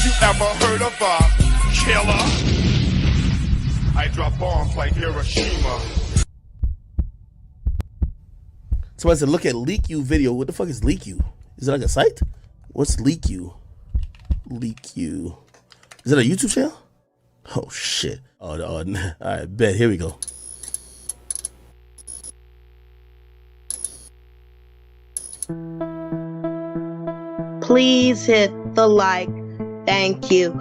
You ever heard of a killer? I drop bombs like Hiroshima. Somebody said, look at LeakYou video. What the fuck is LeakYou? Is it like a site? What's LeakYou? LeakYou. Is it a YouTube channel? Oh, shit. Oh, all right, bet. Here we go. Please hit the like. Thank you.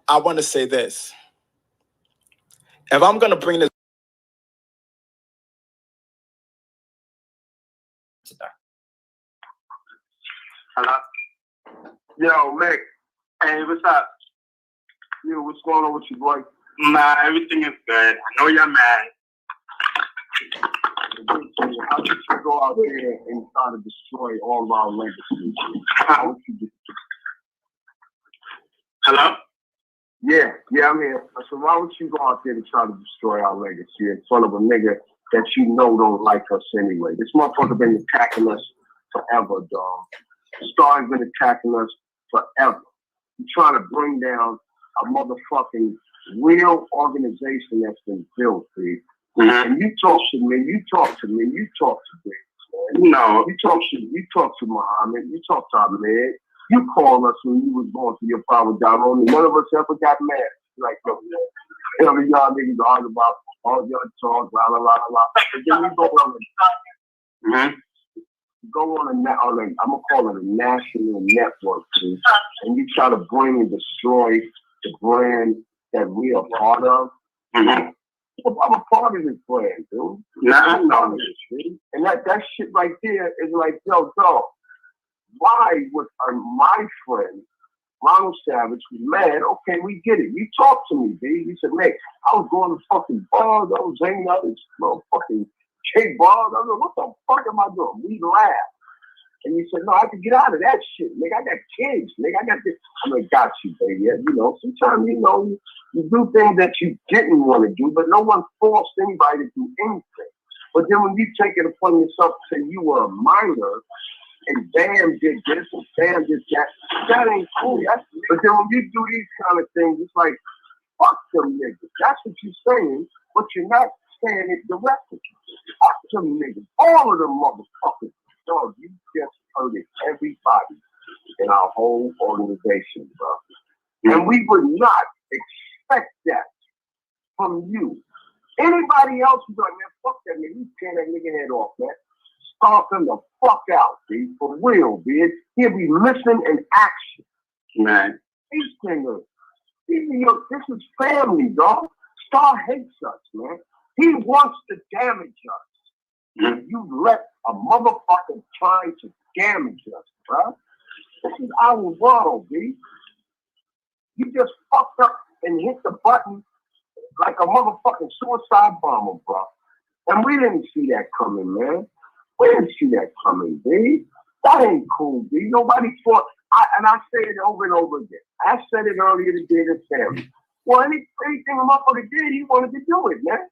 I want to say this. If I'm going to bring this today. Hello? Yo, Mick. Hey, what's up? Yo, what's going on with you, boy? Nah, everything is good. I know you're mad. How did you go out there and try to destroy all of our legacy? How would you do? Hello? Yeah, I'm here. So why would you go out there to try to destroy our legacy in front of a nigga that you know don't like us anyway? This motherfucker been attacking us forever, dog. Star's been attacking us forever. You're trying to bring down a motherfucking real organization that's been built, dude. Mm-hmm. And you talk to me. No, you talk to Muhammad, you talk to Ahmed. You called us when you was going through your power down. Only none of us ever got mad. Like, y'all niggas argue about all your talk, blah, blah, blah, blah. And then we go on I'm going to call it a national network, dude. And you try to bring and destroy the brand that we are part of. Mm-hmm. I'm a part of this brand, dude. Nah, and that shit right there is like, yo, dog. Why would my friend, Ronald Savage, was mad? Okay, we get it. You talked to me, B. You said, man, I was going to fucking bars. I was hanging out at motherfucking cake bars. I was like, what the fuck am I doing? We laughed. And you said, no, I can get out of that shit, nigga. I got kids, nigga. I got this. I'm like, got you, baby. You know, sometimes, you know, you do things that you didn't want to do, but no one forced anybody to do anything. But then when you take it upon yourself to say you were a minor, and Bam did this and Bam did that. That ain't cool. But then when you do these kind of things, it's like, fuck them niggas. That's what you're saying, but you're not saying it directly. Fuck them niggas. All of them motherfuckers. Dog, you just hurted everybody in our whole organization, bro. And we would not expect that from you. Anybody else who's like, man, fuck that nigga. You tear that nigga head off, man. Stomp him the fuck out, B. For real, B. He'll be missing in action, man. These niggas, this is family, dog. Star hates us, man. He wants to damage us. Mm-hmm. You let a motherfucker try to damage us, bro. This is our world, B. You just fucked up and hit the button like a motherfucking suicide bomber, bro. And we didn't see that coming, man. We didn't see that coming, B. That ain't cool, B. Nobody thought And I say it over and over again. I said it earlier today to family. Well, anything a motherfucker did, he wanted to do it, man.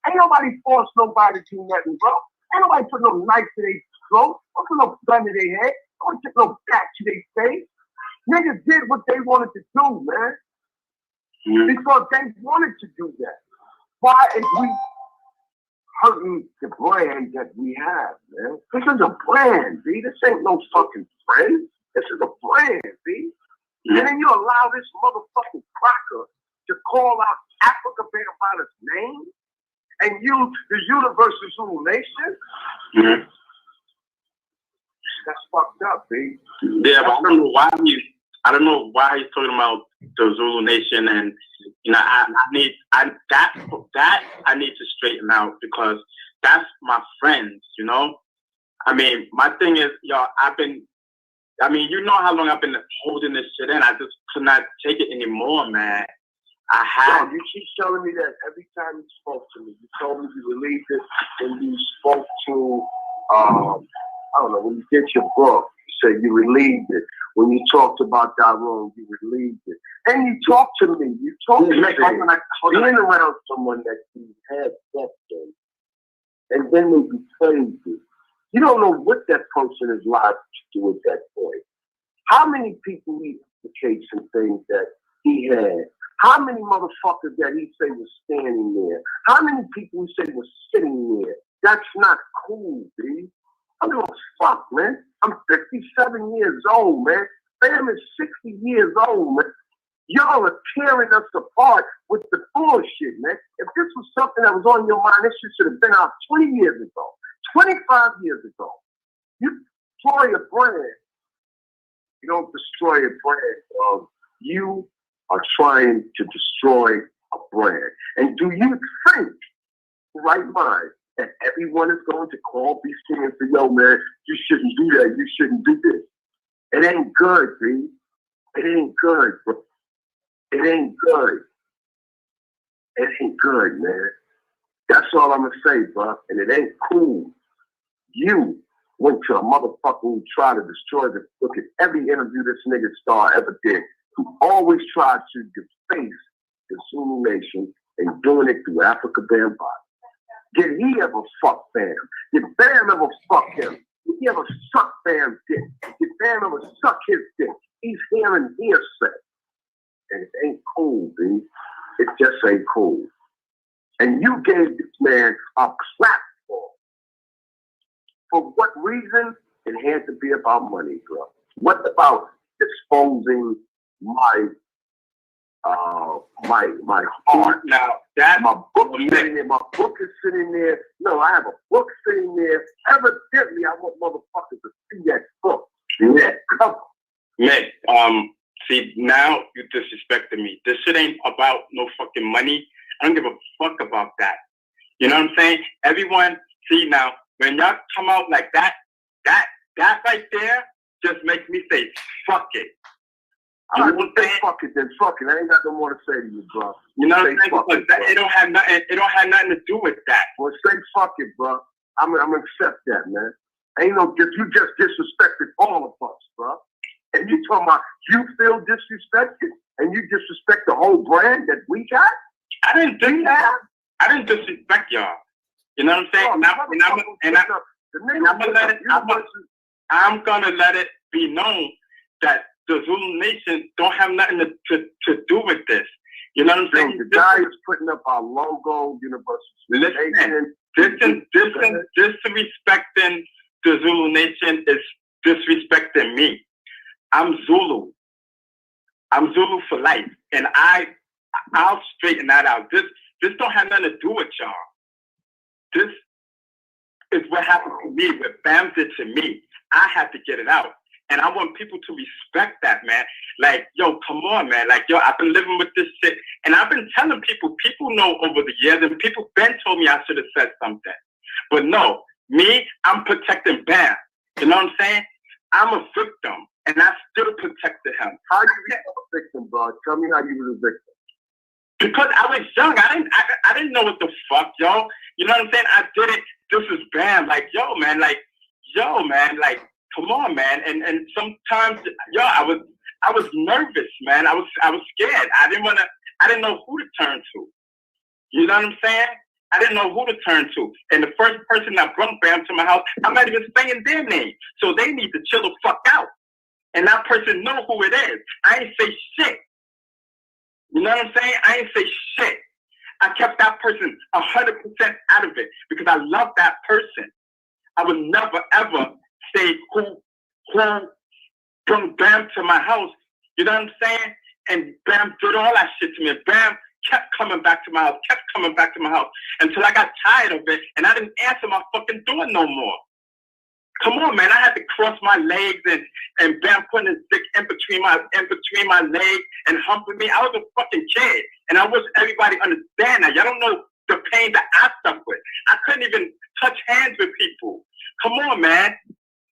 Ain't nobody forced nobody to do nothing, bro. Ain't nobody put no knife to their throat. Don't put no gun to their head. Don't put no bat to their face. Niggas did what they wanted to do, man. Because they wanted to do that. Why is we hurting the brand that we have, man? This is a brand, B. This ain't no fucking friend. This is a brand, B. And then you allow this motherfucking cracker to call out Afrika Bambaataa's name and use the Universal Zulu Nation? That's fucked up, B. Yeah, but I don't know why he's talking about the Zulu Nation, and I need to straighten out, because that's my friends, I mean, my thing is, y'all, you know how long I've been holding this shit in. I just could not take it anymore, man. You keep telling me that every time you spoke to me. You told me you relieved it, and you spoke to, I don't know, when you did your book, you said you relieved it. When you talked about Daron, you relieved it. And you talked to me. You talked to me. Being around someone that you had sex in, and then they betrayed you. You don't know what that person is liable to do at that point. How many people he implicates in things that he had? How many motherfuckers that he say was standing there? How many people he say was sitting there? That's not cool, B. I don't give a fuck, man. I'm 57 years old, man. Bam is 60 years old, man. Y'all are tearing us apart with the bullshit, man. If this was something that was on your mind, this shit should have been out 20 years ago, 25 years ago. You destroy a brand. You don't destroy a brand. You are trying to destroy a brand. And do you think, right mind, that everyone is going to call BC and say, yo, man, you shouldn't do that. You shouldn't do this. It ain't good, B. It ain't good, bro. It ain't good. It ain't good, man. That's all I'm going to say, bro. And it ain't cool. You went to a motherfucker who tried to destroy the... Look at every interview this nigga Star ever did, who always tried to deface the Zulu Nation and doing it through Afrika Bambaataa. Did he ever fuck Bam? Did Bam ever fuck him? Did he ever suck Bam's dick? Did Bam ever suck his dick? He's hearing hearsay. And it ain't cool, B. It just ain't cool. And you gave this man a platform. For what reason? It had to be about money, bro. What about exposing my heart? Now that my book is sitting there. My book is sitting there. No, I have a book sitting there. Evidently, I want motherfuckers to see that book. That cover. Nick, see, now you disrespecting me. This shit ain't about no fucking money. I don't give a fuck about that. You know what I'm saying? Everyone, see now, when y'all come out like that right there just makes me say, fuck it. I would say fuck it, then fuck it. I ain't got no more to say to you, bro. You know what I'm saying? It don't have nothing to do with that. Well, say fuck it, bro. I'm gonna accept that, man. Ain't no, you just disrespected all of us, bro. And you talking about you feel disrespected and you disrespect the whole brand that we got? I didn't disrespect y'all. You know what I'm saying? I'm gonna let it be known that the Zulu Nation don't have nothing to do with this. You know what I'm saying? The guy is putting up our logo, Universal. Disrespecting the Zulu Nation is disrespecting me. I'm Zulu. I'm Zulu for life, and I'll straighten that out. This don't have nothing to do with y'all. This is what happened to me. What Bam did to me. I had to get it out. And I want people to respect that, man. Like, yo, come on, man. Like, yo, I've been living with this shit. And I've been telling people know over the years, and Ben told me I should have said something. But no, me, I'm protecting Bam. You know what I'm saying? I'm a victim, and I still protected him. How you become a victim, bro? Tell me how you was a victim. Because I was young. I didn't know what the fuck, yo. You know what I'm saying? I did it. This is Bam. Like, yo, man. Come on, man. And sometimes, yo, I was nervous, man. I was scared. I didn't know who to turn to. You know what I'm saying? I didn't know who to turn to. And the first person that brought Bam to my house, I'm not even saying their name. So they need to chill the fuck out. And that person know who it is. I ain't say shit. You know what I'm saying? I ain't say shit. I kept that person 100% out of it because I love that person. I would never, ever say who brought Bam to my house. You know what I'm saying? And Bam did all that shit to me. Bam kept coming back to my house, until I got tired of it and I didn't answer my fucking door no more. Come on, man. I had to cross my legs and Bam putting his dick in between my legs and humping me. I was a fucking kid. And I wish everybody understand that. Y'all don't know the pain that I suffered with. I couldn't even touch hands with people. Come on, man.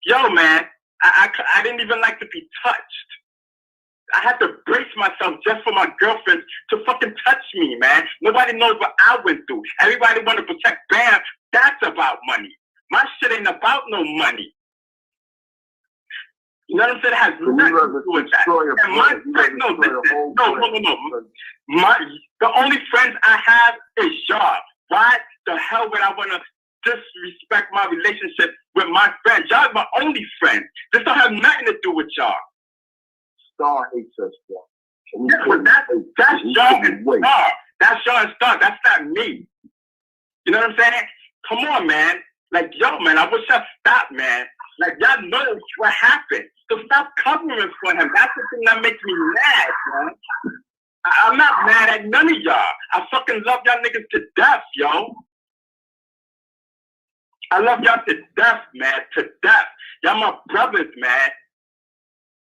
Yo, man. I didn't even like to be touched. I had to brace myself just for my girlfriend to fucking touch me, man. Nobody knows what I went through. Everybody want to protect Bam. That's about money. My shit ain't about no money. You know what I'm saying? It has nothing to do with that. And my friend, no. The only friends I have is y'all. Why the hell would I want to disrespect my relationship with my friends? Y'all my only friend. This don't have nothing to do with y'all. Star hates us, bro. Yeah, but that's y'all and Star. That's y'all and Star. That's not me. You know what I'm saying? Come on, man. Like, yo, man, I wish y'all stopped, man. Like, y'all know what happened. So stop covering for him. That's the thing that makes me mad, man. I'm not mad at none of y'all. I fucking love y'all niggas to death, yo. I love y'all to death, man. To death. Y'all my brothers, man.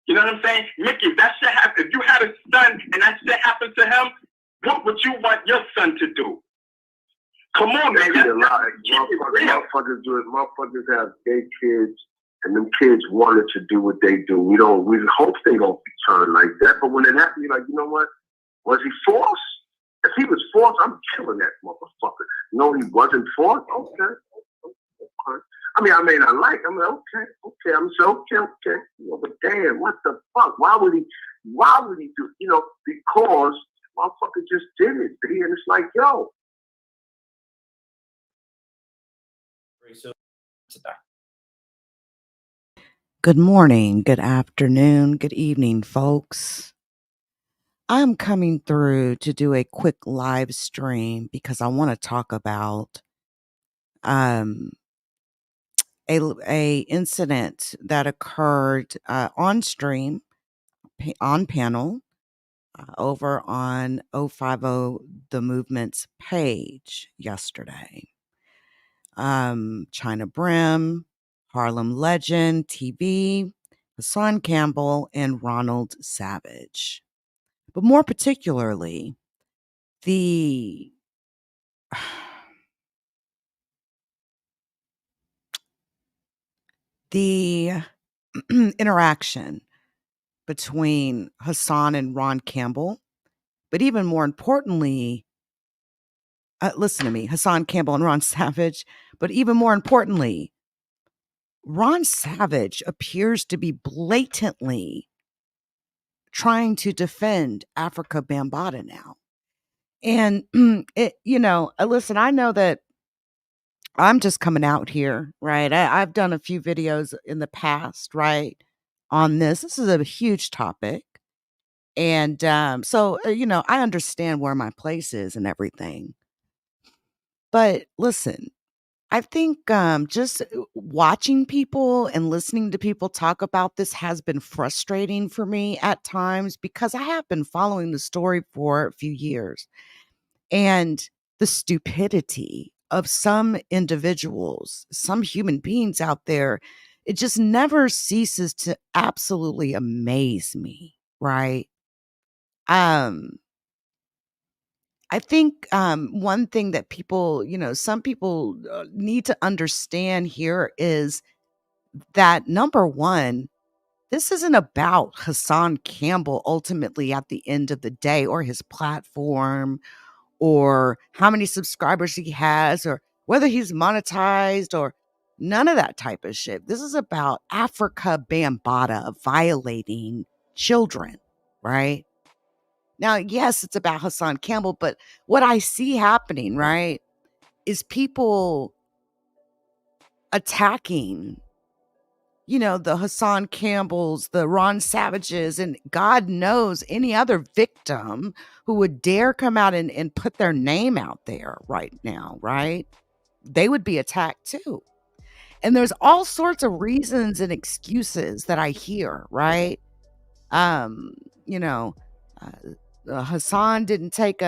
You know what I'm saying? Mickey, if that shit happened, if you had a son and that shit happened to him, what would you want your son to do? Come on, man. Motherfuckers have gay kids, and them kids wanted to do what they do. We hope they don't turn like that. But when it happened, you're like, you know what? Was he forced? If he was forced, I'm killing that motherfucker. No, he wasn't forced. Okay. I mean, I may not like him. Okay. I'm so okay. But damn, what the fuck? Why would he do? Because motherfucker just did it. And it's like, yo. Good morning, good afternoon, good evening, folks. I'm coming through to do a quick live stream because I want to talk about a incident that occurred on stream, on panel, over on 050 The Movement's page yesterday. Chyna Brim, Harlem legend, TV, Hassan Campbell, and Ronald Savage. But more particularly, the interaction between Hassan and Ron Campbell, but even more importantly, listen to me, Hassan Campbell and Ron Savage, but even more importantly, Ron Savage appears to be blatantly trying to defend Afrika Bambaataa now. And, listen, I know that I'm just coming out here, right? I've done a few videos in the past, right, on this. This is a huge topic. And so, I understand where my place is and everything. But listen, I think just watching people and listening to people talk about this has been frustrating for me at times because I have been following the story for a few years. And the stupidity of some individuals, some human beings out there, it just never ceases to absolutely amaze me, right? I think one thing that people, some people need to understand here is that number one, this isn't about Hassan Campbell ultimately at the end of the day, or his platform, or how many subscribers he has, or whether he's monetized, or None of that type of shit. This is about Afrika Bambaataa violating children, right? Now, yes, it's about Hassan Campbell, but what I see happening, right, is people attacking, the Hassan Campbells, the Ron Savages, and God knows any other victim who would dare come out and put their name out there right now, right? They would be attacked too. And there's all sorts of reasons and excuses that I hear, right? You know, Hassan didn't take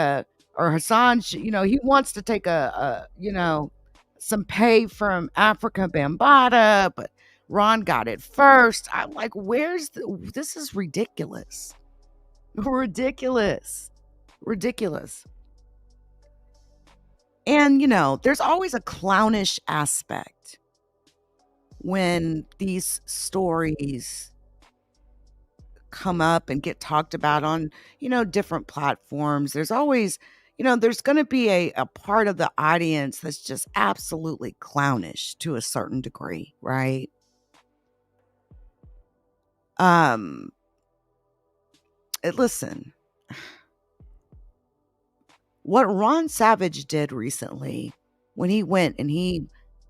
Hassan, he wants to take some pay from Afrika Bambaataa, but Ron got it first. I'm like, this is ridiculous. Ridiculous. And, there's always a clownish aspect when these stories come up and get talked about on, different platforms. There's always, there's going to be a part of the audience that's just absolutely clownish to a certain degree, right? Listen, what Ron Savage did recently when he went and he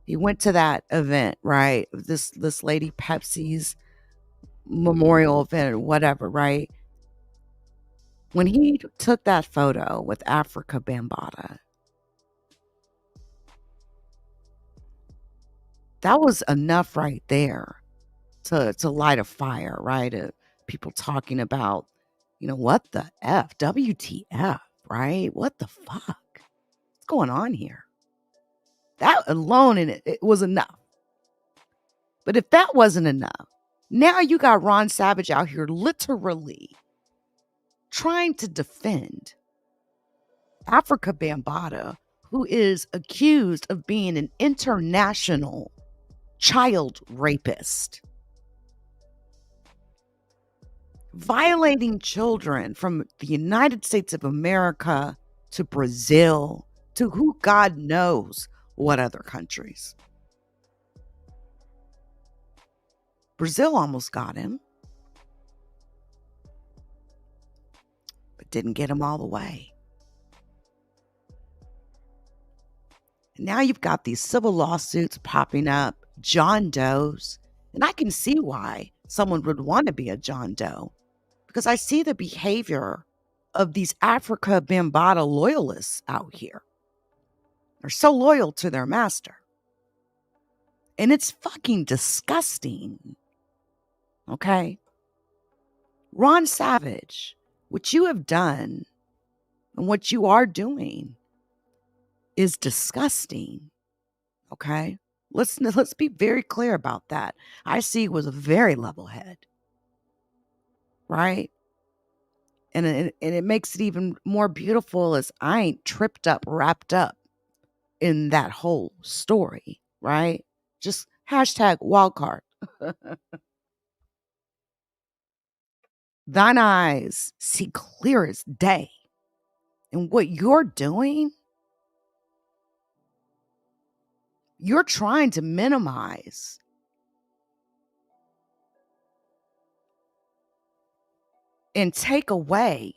went to that event, right? This lady Pepsi's memorial event or whatever, right? When he took that photo with Afrika Bambaataa, that was enough right there to light a fire, right? People talking about, what the F, WTF, right? What the fuck? What's going on here? That alone in it was enough. But if that wasn't enough, now you got Ron Savage out here literally trying to defend Afrika Bambaataa, who is accused of being an international child rapist, violating children from the United States of America to Brazil to who God knows what other countries. Brazil almost got him, but didn't get him all the way. And now you've got these civil lawsuits popping up, John Does, and I can see why someone would want to be a John Doe, because I see the behavior of these Afrika Bambaataa loyalists out here. They're so loyal to their master. And it's fucking disgusting. Okay? Ron Savage, what you have done and what you are doing is disgusting. Okay? Let's be very clear about that. I see it was a very level head. Right? And it makes it even more beautiful as I ain't wrapped up in that whole story, right? Just hashtag wildcard. Thine eyes see clear as day. And what you're doing, you're trying to minimize and take away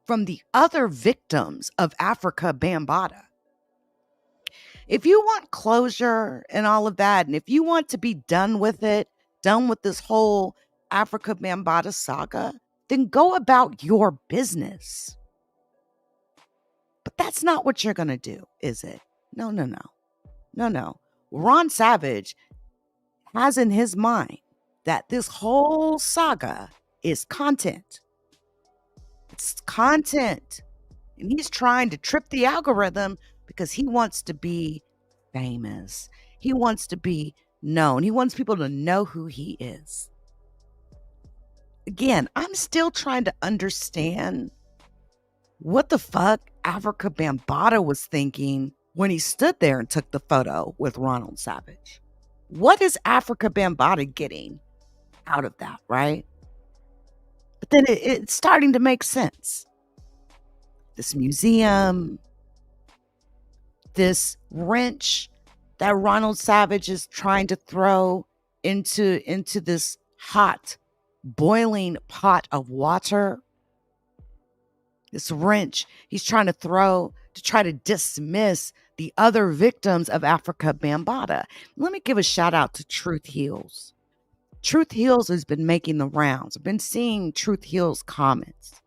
from the other victims of Afrika Bambaataa. If you want closure and all of that, and if you want to be done with it, done with this whole Afrika Bambaataa saga, then go about your business. But that's not what you're going to do, is it? No. Ron Savage has in his mind that this whole saga is content. It's content. And he's trying to trip the algorithm because he wants to be famous. He wants to be known. He wants people to know who he is. Again, I'm still trying to understand what the fuck Afrika Bambaataa was thinking when he stood there and took the photo with Ronald Savage. What is Afrika Bambaataa getting out of that, right? But then it's starting to make sense. This museum, this wrench that Ronald Savage is trying to throw into this hot, boiling pot of water. This wrench he's trying to throw to try to dismiss the other victims of Afrika Bambaataa. Let me give a shout out to Truth Heals. Truth Heals has been making the rounds. I've been seeing Truth Heals comments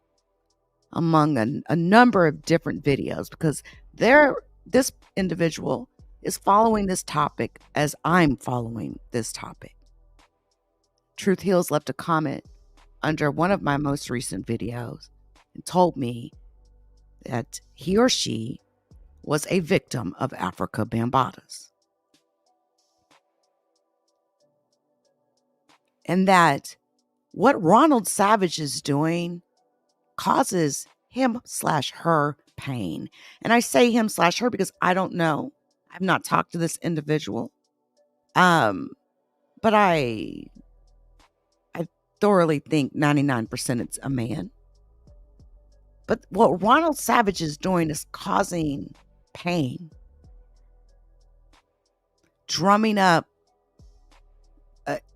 among a number of different videos because this individual is following this topic as I'm following this topic. Truth Heals left a comment under one of my most recent videos and told me that he or she was a victim of Afrika Bambaataa. And that what Ronald Savage is doing causes him/her pain. And I say him/her because I don't know. I've not talked to this individual. But I thoroughly think 99% it's a man. But what Ronald Savage is doing is causing pain, drumming up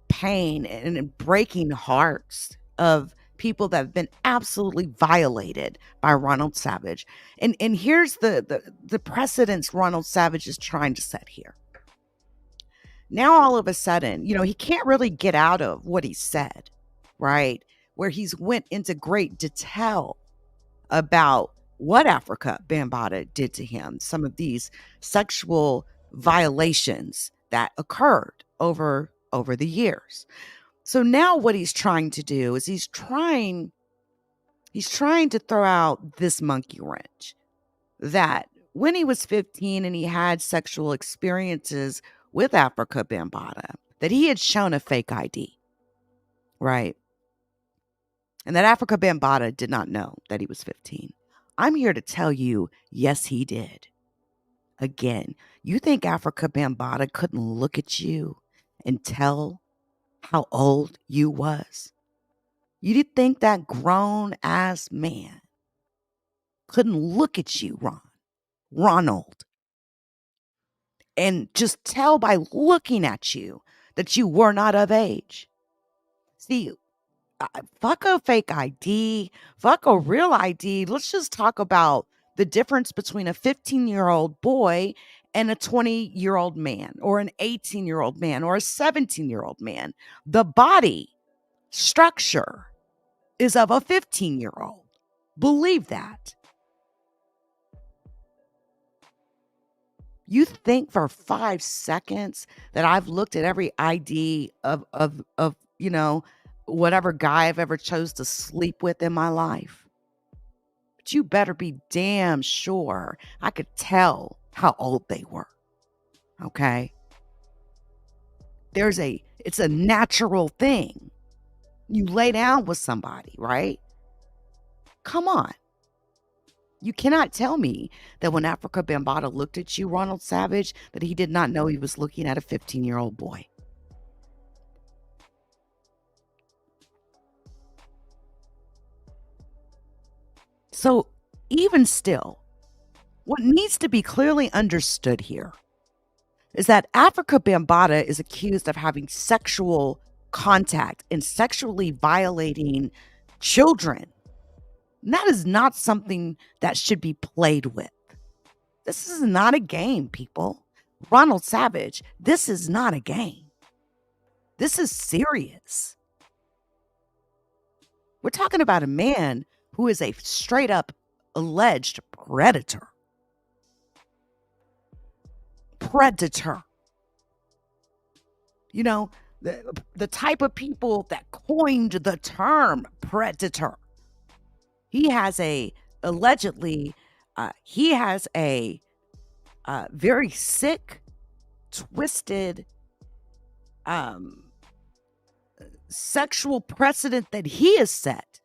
pain and breaking hearts of people that have been absolutely violated by Ronald Savage. And here's the precedence Ronald Savage is trying to set here. Now, all of a sudden, he can't really get out of what he said, right? Where he's went into great detail about what Afrika Bambaataa did to him, some of these sexual violations that occurred over the years. So now what he's trying to do is he's trying to throw out this monkey wrench that when he was 15 and he had sexual experiences with Afrika Bambaataa, that he had shown a fake ID, right? And that Afrika Bambaataa did not know that he was 15. I'm here to tell you, yes, he did. Again, you think Afrika Bambaataa couldn't look at you and tell how old you was? You did think that grown-ass man couldn't look at you, Ronald, and just tell by looking at you that you were not of age? See, fuck a fake ID, fuck a real ID. Let's just talk about the difference between a 15-year-old boy and a 20-year-old man, or an 18-year-old man, or a 17-year-old man. The body structure is of a 15-year-old. Believe that. You think for 5 seconds that I've looked at every ID of whatever guy I've ever chose to sleep with in my life? But you better be damn sure I could tell how old they were. Okay? It's a natural thing. You lay down with somebody, right? Come on. You cannot tell me that when Afrika Bambaataa looked at you, Ronald Savage, that he did not know he was looking at a 15-year-old boy. So even still, what needs to be clearly understood here is that Afrika Bambaataa is accused of having sexual contact and sexually violating children. And that is not something that should be played with. This is not a game, people. Ronald Savage, this is not a game. This is serious. We're talking about a man who is a straight up alleged predator. Predator. The type of people that coined the term predator. He has allegedly very sick, twisted, sexual precedent that he has set,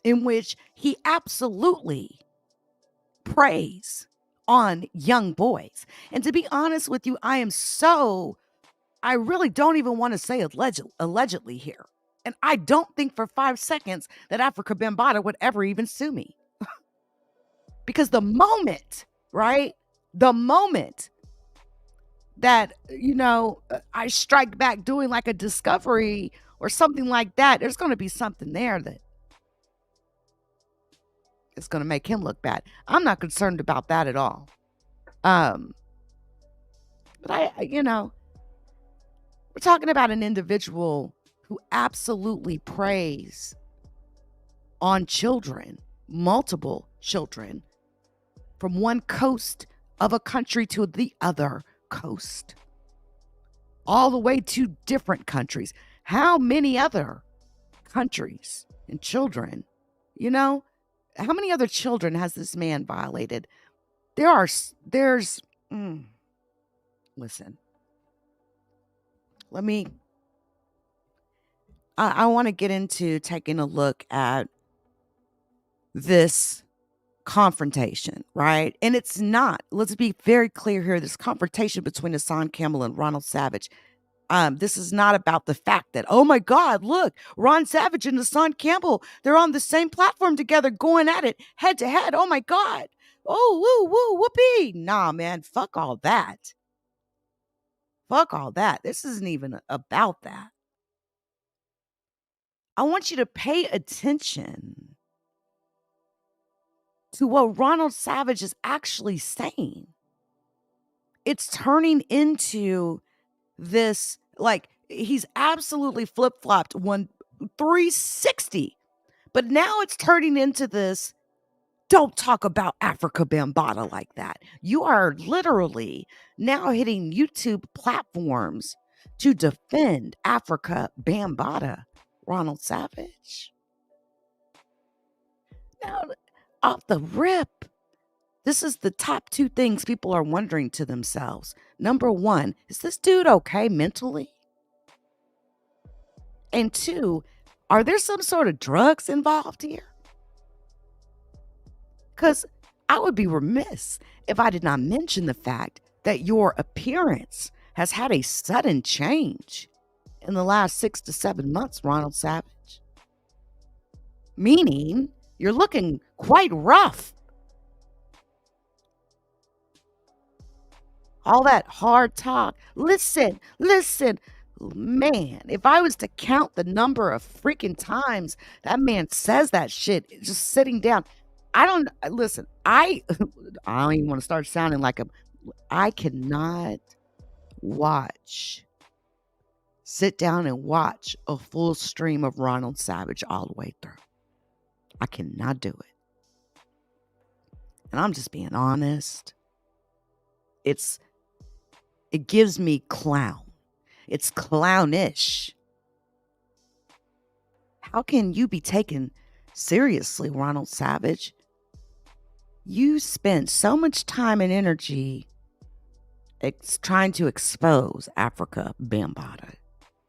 in which he absolutely preys on young boys. And to be honest with you, I really don't even want to say allegedly here. And I don't think for 5 seconds that Afrika Bambaataa would ever even sue me. Because the moment that, I strike back doing like a discovery or something like that, there's going to be something there that is going to make him look bad. I'm not concerned about that at all. But we're talking about an individual who absolutely preys on children, multiple children, from one coast of a country to the other coast, all the way to different countries. How many other countries and children, how many other children has this man violated? Listen, I want to get into taking a look at this confrontation, right? And it's not, let's be very clear here, this confrontation between Hassan Campbell and Ronald Savage. This is not about the fact that, oh my God, look, Ron Savage and Hassan Campbell, they're on the same platform together going at it head to head. Oh my God. Oh, woo, woo, whoopee. Nah, man, fuck all that. Fuck all that. This isn't even about that. I want you to pay attention to what Ronald Savage is actually saying. It's turning into this, like, he's absolutely flip-flopped 360. But now it's turning into this, don't talk about Afrika Bambaataa like that. You are literally now hitting YouTube platforms to defend Afrika Bambaataa, Ronald Savage. Now, off the rip, this is the top two things people are wondering to themselves. Number one, is this dude okay mentally? And two, are there some sort of drugs involved here? Because I would be remiss if I did not mention the fact that your appearance has had a sudden change in the last 6 to 7 months, Ronald Savage. Meaning, you're looking quite rough. All that hard talk. Listen. Man, if I was to count the number of freaking times that man says that shit, just sitting down, I don't even want to start sounding like I cannot sit down and watch a full stream of Ronald Savage all the way through. I cannot do it. And I'm just being honest. It gives me clown. It's clownish. How can you be taken seriously, Ronald Savage? You spent so much time and energy trying to expose Afrika Bambaataa.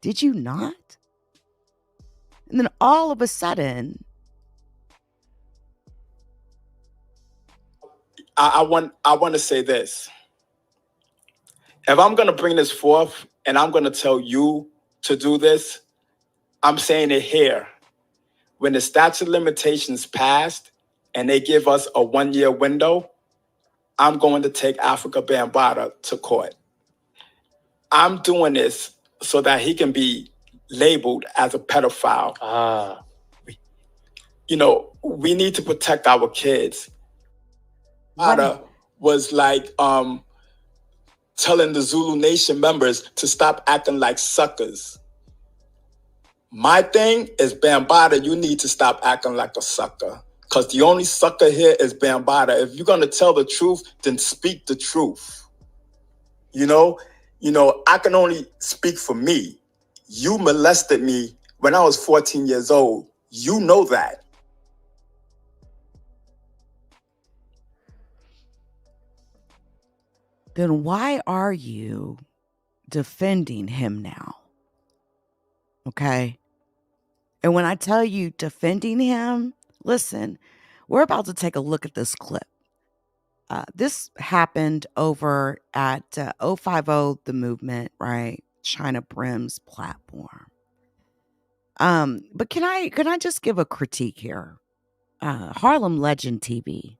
Did you not? And then all of a sudden, I want to say this. If I'm going to bring this forth and I'm going to tell you to do this, I'm saying it here. When the statute of limitations passed and they give us a 1-year window, I'm going to take Afrika Bambaataa to court. I'm doing this so that he can be labeled as a pedophile. We need to protect our kids. Bambaataa was like telling the Zulu Nation members to stop acting like suckers. My thing is, Bambaataa, you need to stop acting like a sucker. Because the only sucker here is Bambaataa. If you're going to tell the truth, then speak the truth. I can only speak for me. You molested me when I was 14 years old. You know that. Then why are you defending him now? Okay? And when I tell you defending him, listen, we're about to take a look at this clip. This happened over at 050 The Movement, right? Chyna Brim's platform. But can I just give a critique here? Harlem Legend TV.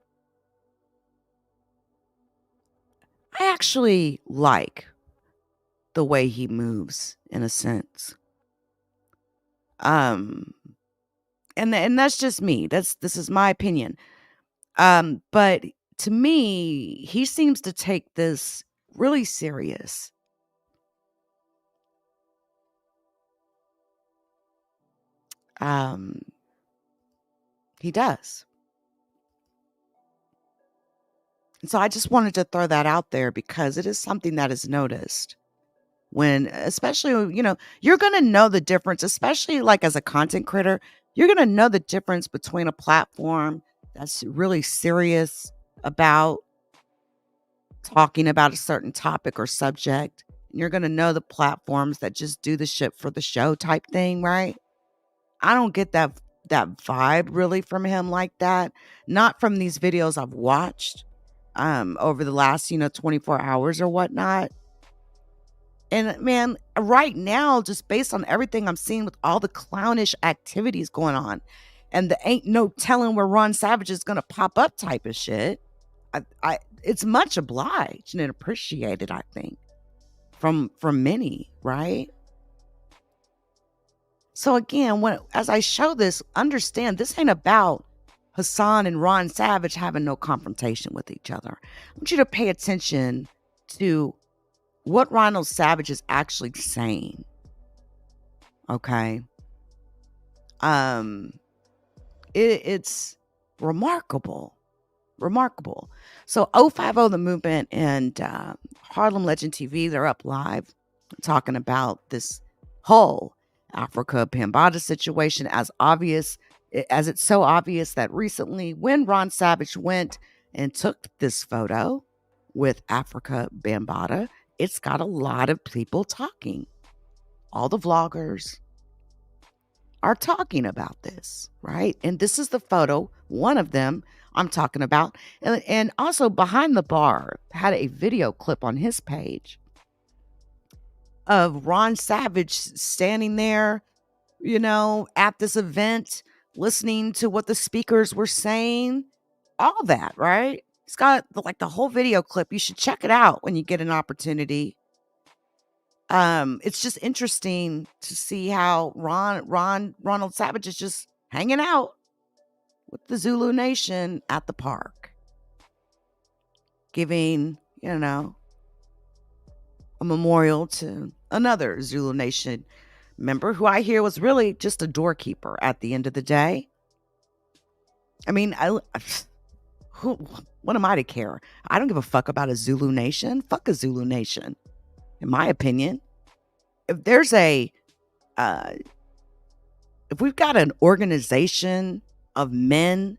I actually like the way he moves, in a sense. And that's just me. This is my opinion. But to me, he seems to take this really serious. He does. And so I just wanted to throw that out there because it is something that is noticed when, especially, you're going to know the difference, especially like as a content creator, you're going to know the difference between a platform that's really serious about talking about a certain topic or subject. And you're going to know the platforms that just do the shit for the show type thing, right? I don't get that vibe really from him like that. Not from these videos I've watched over the last, 24 hours or whatnot. And man, right now, just based on everything I'm seeing with all the clownish activities going on and the ain't no telling where Ron Savage is going to pop up type of shit, it's much obliged and appreciated, I think, from many, right? So again, as I show this, understand this ain't about Hassan and Ron Savage having no confrontation with each other. I want you to pay attention to what Ronald Savage is actually saying. Okay. It's remarkable. Remarkable. So 050 The Movement and Harlem Legend TV, they're up live talking about this whole Afrika Bambaataa situation as it's so obvious that recently when Ron Savage went and took this photo with Afrika Bambaataa, it's got a lot of people talking. All the vloggers are talking about this, right? And this is the photo, one of them I'm talking about. And also Behind the Bar had a video clip on his page of Ron Savage standing there, at this event, listening to what the speakers were saying, all that, right? It's got the whole video clip. You should check it out when you get an opportunity. It's just interesting to see how Ronald Savage is just hanging out with the Zulu Nation at the park, giving, a memorial to another Zulu Nation member who I hear was really just a doorkeeper at the end of the day. I mean, what am I to care? I don't give a fuck about a Zulu Nation. Fuck a Zulu Nation, in my opinion. If there's if we've got an organization of men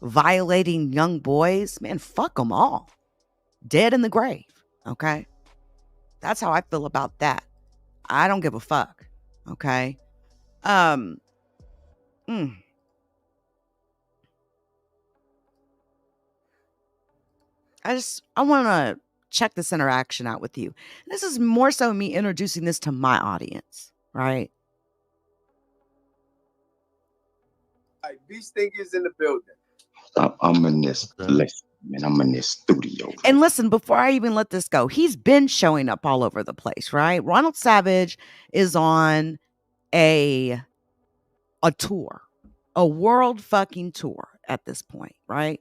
violating young boys, man, fuck them all. Dead in the grave, okay? That's how I feel about that. I don't give a fuck, okay? I want to check this interaction out with you. This is more so me introducing this to my audience, right? Beach Stinkers in the building. I'm in this place, man. I'm in this studio. And listen, before I even let this go, he's been showing up all over the place, right? Ronald Savage is on a tour, a world fucking tour at this point, right?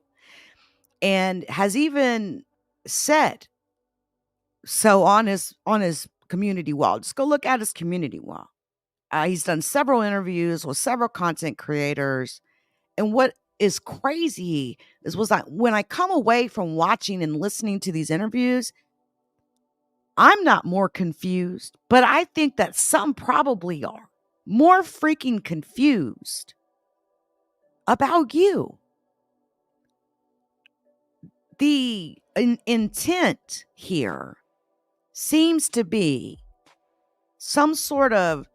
And has even said so on his community wall. Just go look at his community wall. He's done several interviews with several content creators. And what is crazy was that when I come away from watching and listening to these interviews, I'm not more confused, but I think that some probably are more freaking confused about you. The intent here seems to be some sort of,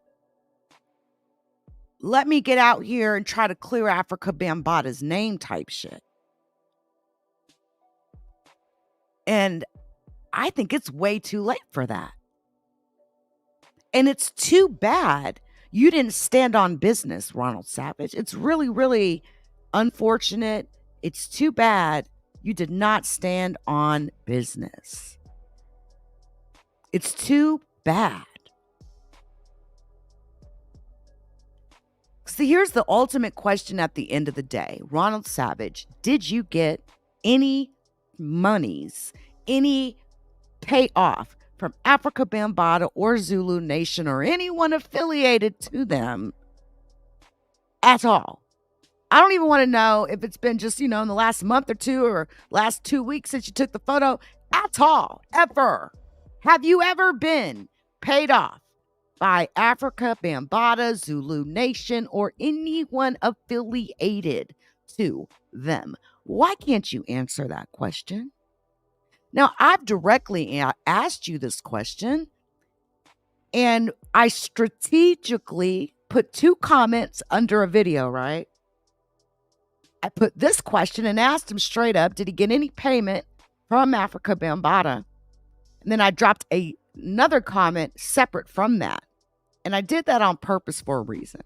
let me get out here and try to clear Afrika Bambaataa's name type shit. And I think it's way too late for that. And it's too bad you didn't stand on business, Ronald Savage. It's really, really unfortunate. It's too bad you did not stand on business. It's too bad? See, here's the ultimate question at the end of the day. Ronald Savage, did you get any monies, any payoff from Afrika Bambaataa or Zulu Nation or anyone affiliated to them at all? I don't even want to know if it's been just, in the last month or two or last 2 weeks since you took the photo. At all, ever. Have you ever been paid off by Afrika Bambaataa, Zulu Nation, or anyone affiliated to them? Why can't you answer that question? Now, I've directly asked you this question, and I strategically put 2 comments under a video, right? I put this question and asked him straight up, did he get any payment from Afrika Bambaataa? And then I dropped another comment separate from that. And I did that on purpose for a reason.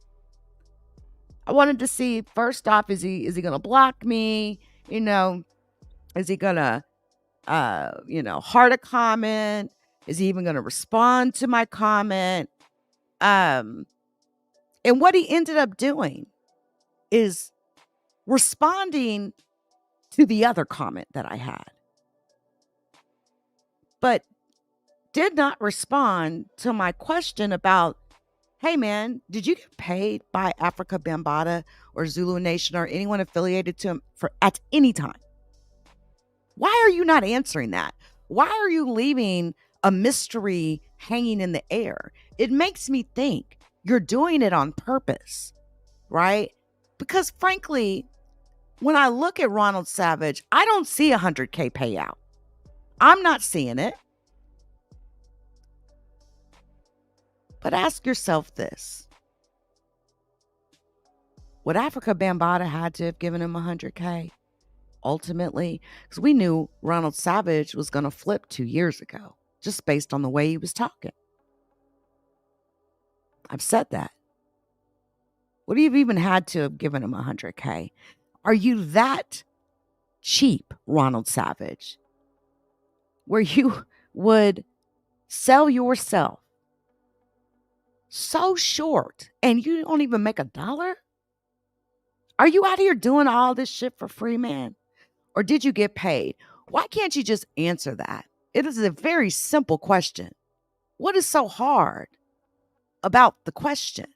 I wanted to see, first off, is he going to block me? Is he going to, heart a comment? Is he even going to respond to my comment? And what he ended up doing is responding to the other comment that I had, but did not respond to my question about, hey man, did you get paid by Afrika Bambaataa or Zulu Nation or anyone affiliated to him at any time? Why are you not answering that? Why are you leaving a mystery hanging in the air? It makes me think you're doing it on purpose, right? Because frankly, when I look at Ronald Savage, I don't see a $100K payout. I'm not seeing it. But ask yourself this. Would Afrika Bambaataa had to have given him $100K? Ultimately, because we knew Ronald Savage was going to flip 2 years ago, just based on the way he was talking. I've said that. Would he have even had to have given him $100K? Are you that cheap, Ronald Savage, where you would sell yourself so short and you don't even make $1? Are you out here doing all this shit for free, man? Or did you get paid? Why can't you just answer that? It is a very simple question. What is so hard about the question?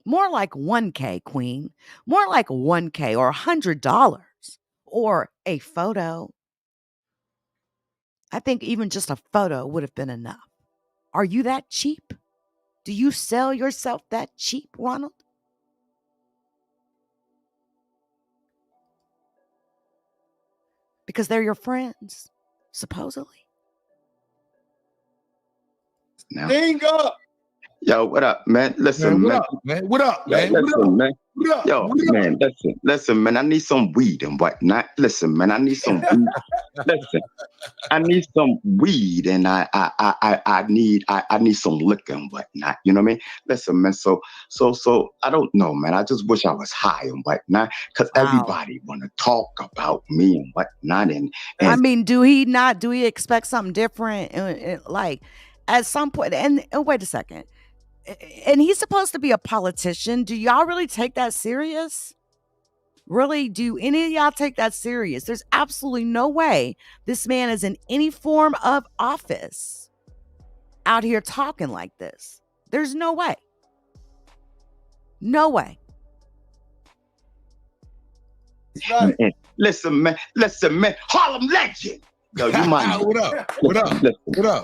More like 1K, Queen. More like 1K or $100 or a photo. I think even just a photo would have been enough. Are you that cheap? Do you sell yourself that cheap, Ronald? Because they're your friends, supposedly. Now. Ding up. Yo, what up, man? Listen, man. What up, man? Listen, man. What up? Yo, man, listen, man. I need some weed and whatnot. Listen, man. I need some weed. Listen, I need some weed and I need some liquor and whatnot. You know what I mean? Listen, man. So I don't know, man. I just wish I was high and whatnot, because everybody want to talk about me and whatnot. And I mean, do he expect something different? Like at some point, and wait a second. And he's supposed to be a politician. Do y'all really take that serious? Really, do any of y'all take that serious? There's absolutely no way this man is in any form of office out here talking like this. There's no way. No way. Listen, man. Harlem legend. Yo, you mind? What up?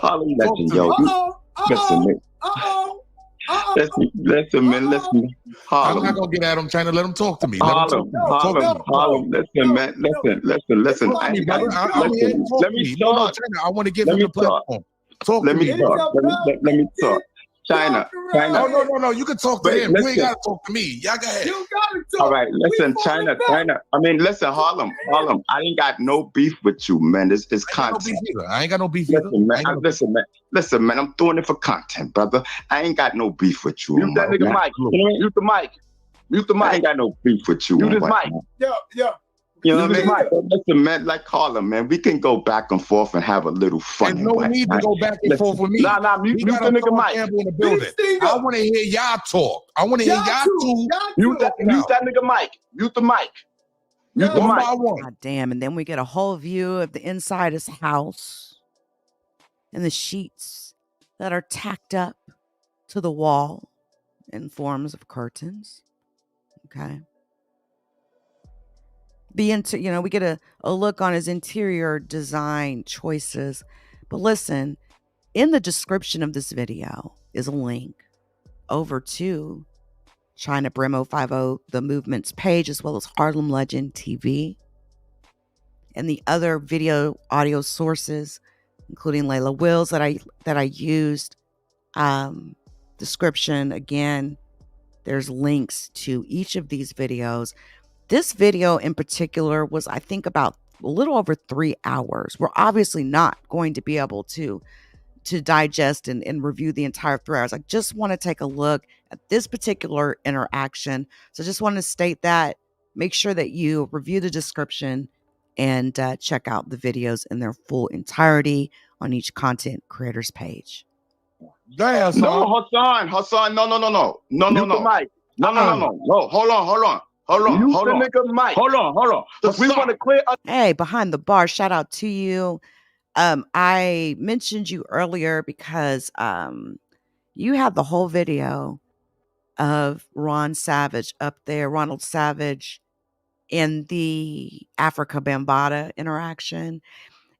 Harlem legend, yo. Listen, man. Listen, man. Harlem. I'm not gonna get at him, trying to let him talk to me. Harlem. Listen, man. Listen. Let me talk. I want to give him the platform. Let me talk. Chyna. No. You can talk to him. You ain't gotta talk to me. Y'all go ahead. You gotta talk. All right, listen, Chyna. I mean, listen, Harlem. I ain't got no beef with you, man. It's content. I ain't got no beef either. Listen, man. I'm doing it for content, brother. I ain't got no beef with you. Mute that nigga mic. Mute the mic. I ain't got no beef with you. Mute his mic. Yo. You know what I mean? But listen, man, like Harlem, man, we can go back and forth and have a little fun. There's no need to go back and forth with me. Nah, mute the nigga Mike. In the building. I want to hear y'all talk. I want to hear y'all two. Mute that nigga Mike. Mute the mic. Mute the mic. God damn. And then we get a whole view of the inside his house and the sheets that are tacked up to the wall in forms of curtains. Okay. We get a look on his interior design choices. But listen, in the description of this video is a link over to Chyna Brim 050, the movement's page, as well as Harlem Legend TV, and the other video audio sources, including Layla Wills that I used. Description again. There's links to each of these videos. This video in particular was, I think, about a little over 3 hours. We're obviously not going to be able to digest and review the entire 3 hours. I just want to take a look at this particular interaction. So I just want to state that. Make sure that you review the description and check out the videos in their full entirety on each content creator's page. Damn, Hassan, no. Mike. No, hold on. Hold on. We want to clear up. Hey, behind the bar, shout out to you. I mentioned you earlier because you had the whole video of Ronald Savage up there, Ronald Savage, in the Afrika Bambaataa interaction.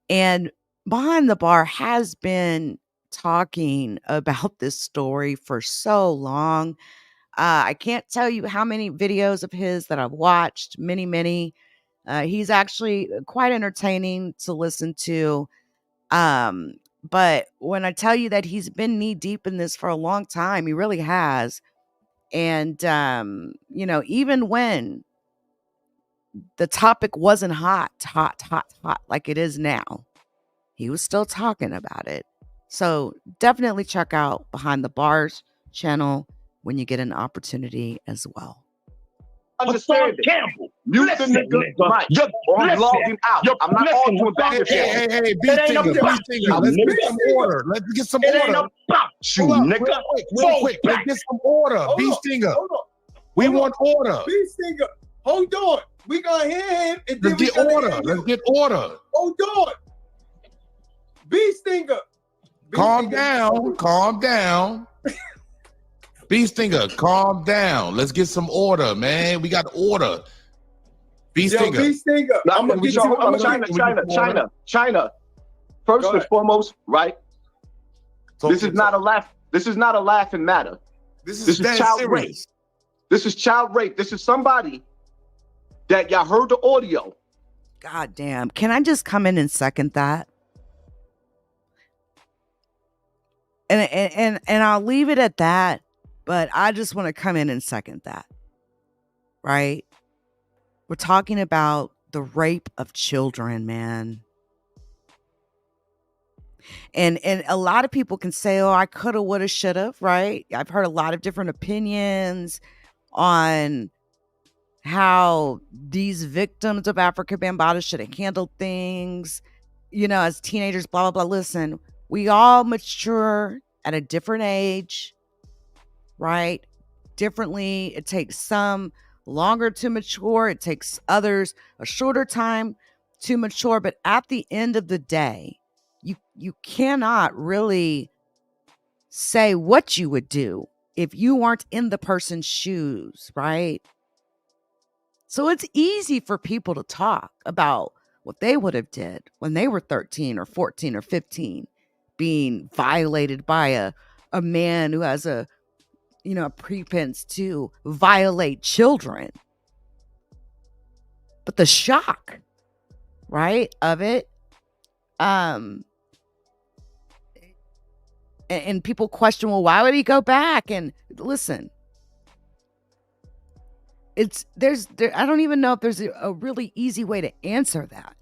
And behind the bar has been talking about this story for so long. I can't tell you how many videos of his that I've watched, many. He's actually quite entertaining to listen to. But when I tell you that he's been knee deep in this for a long time, he really has. And, even when the topic wasn't hot like it is now, he was still talking about it. So definitely check out Behind the Bars channel when you get an opportunity as well. Understand it. Campbell. Mute the nigga Mike. I'm logging out. I'm not arguing back with you. Hey, Let's get some order. It ain't about you, nigga. Real quick. Let's get some order. B-Stinger. We want order. B-Stinger. Hold on. We gonna hear him. And Let's get order. Let's get order. Hold on. B-Stinger. Calm down. B-Stinger, calm down. Let's get some order, man. We got order. B-Stinger. B-Stinger. I'm gonna get you. Chyna. First and foremost, right? This is not a laughing matter. This is child serious. rape. This is child rape. This is somebody that y'all heard the audio. God damn. Can I just come in and second that? And I'll leave it at that. But I just want to come in and second that, right? We're talking about the rape of children, man. And a lot of people can say, oh, I coulda, woulda, shoulda, right? I've heard a lot of different opinions on how these victims of Afrika Bambaataa should have handled things, as teenagers, blah, blah, blah. Listen, we all mature at a different age. Right? Differently. It takes some longer to mature. It takes others a shorter time to mature. But at the end of the day, you cannot really say what you would do if you weren't in the person's shoes, right? So it's easy for people to talk about what they would have did when they were 13 or 14 or 15, being violated by a man who has a pretense to violate children. But the shock, right, of it, and people question, well, why would he go back? And listen, I don't even know if there's a really easy way to answer that.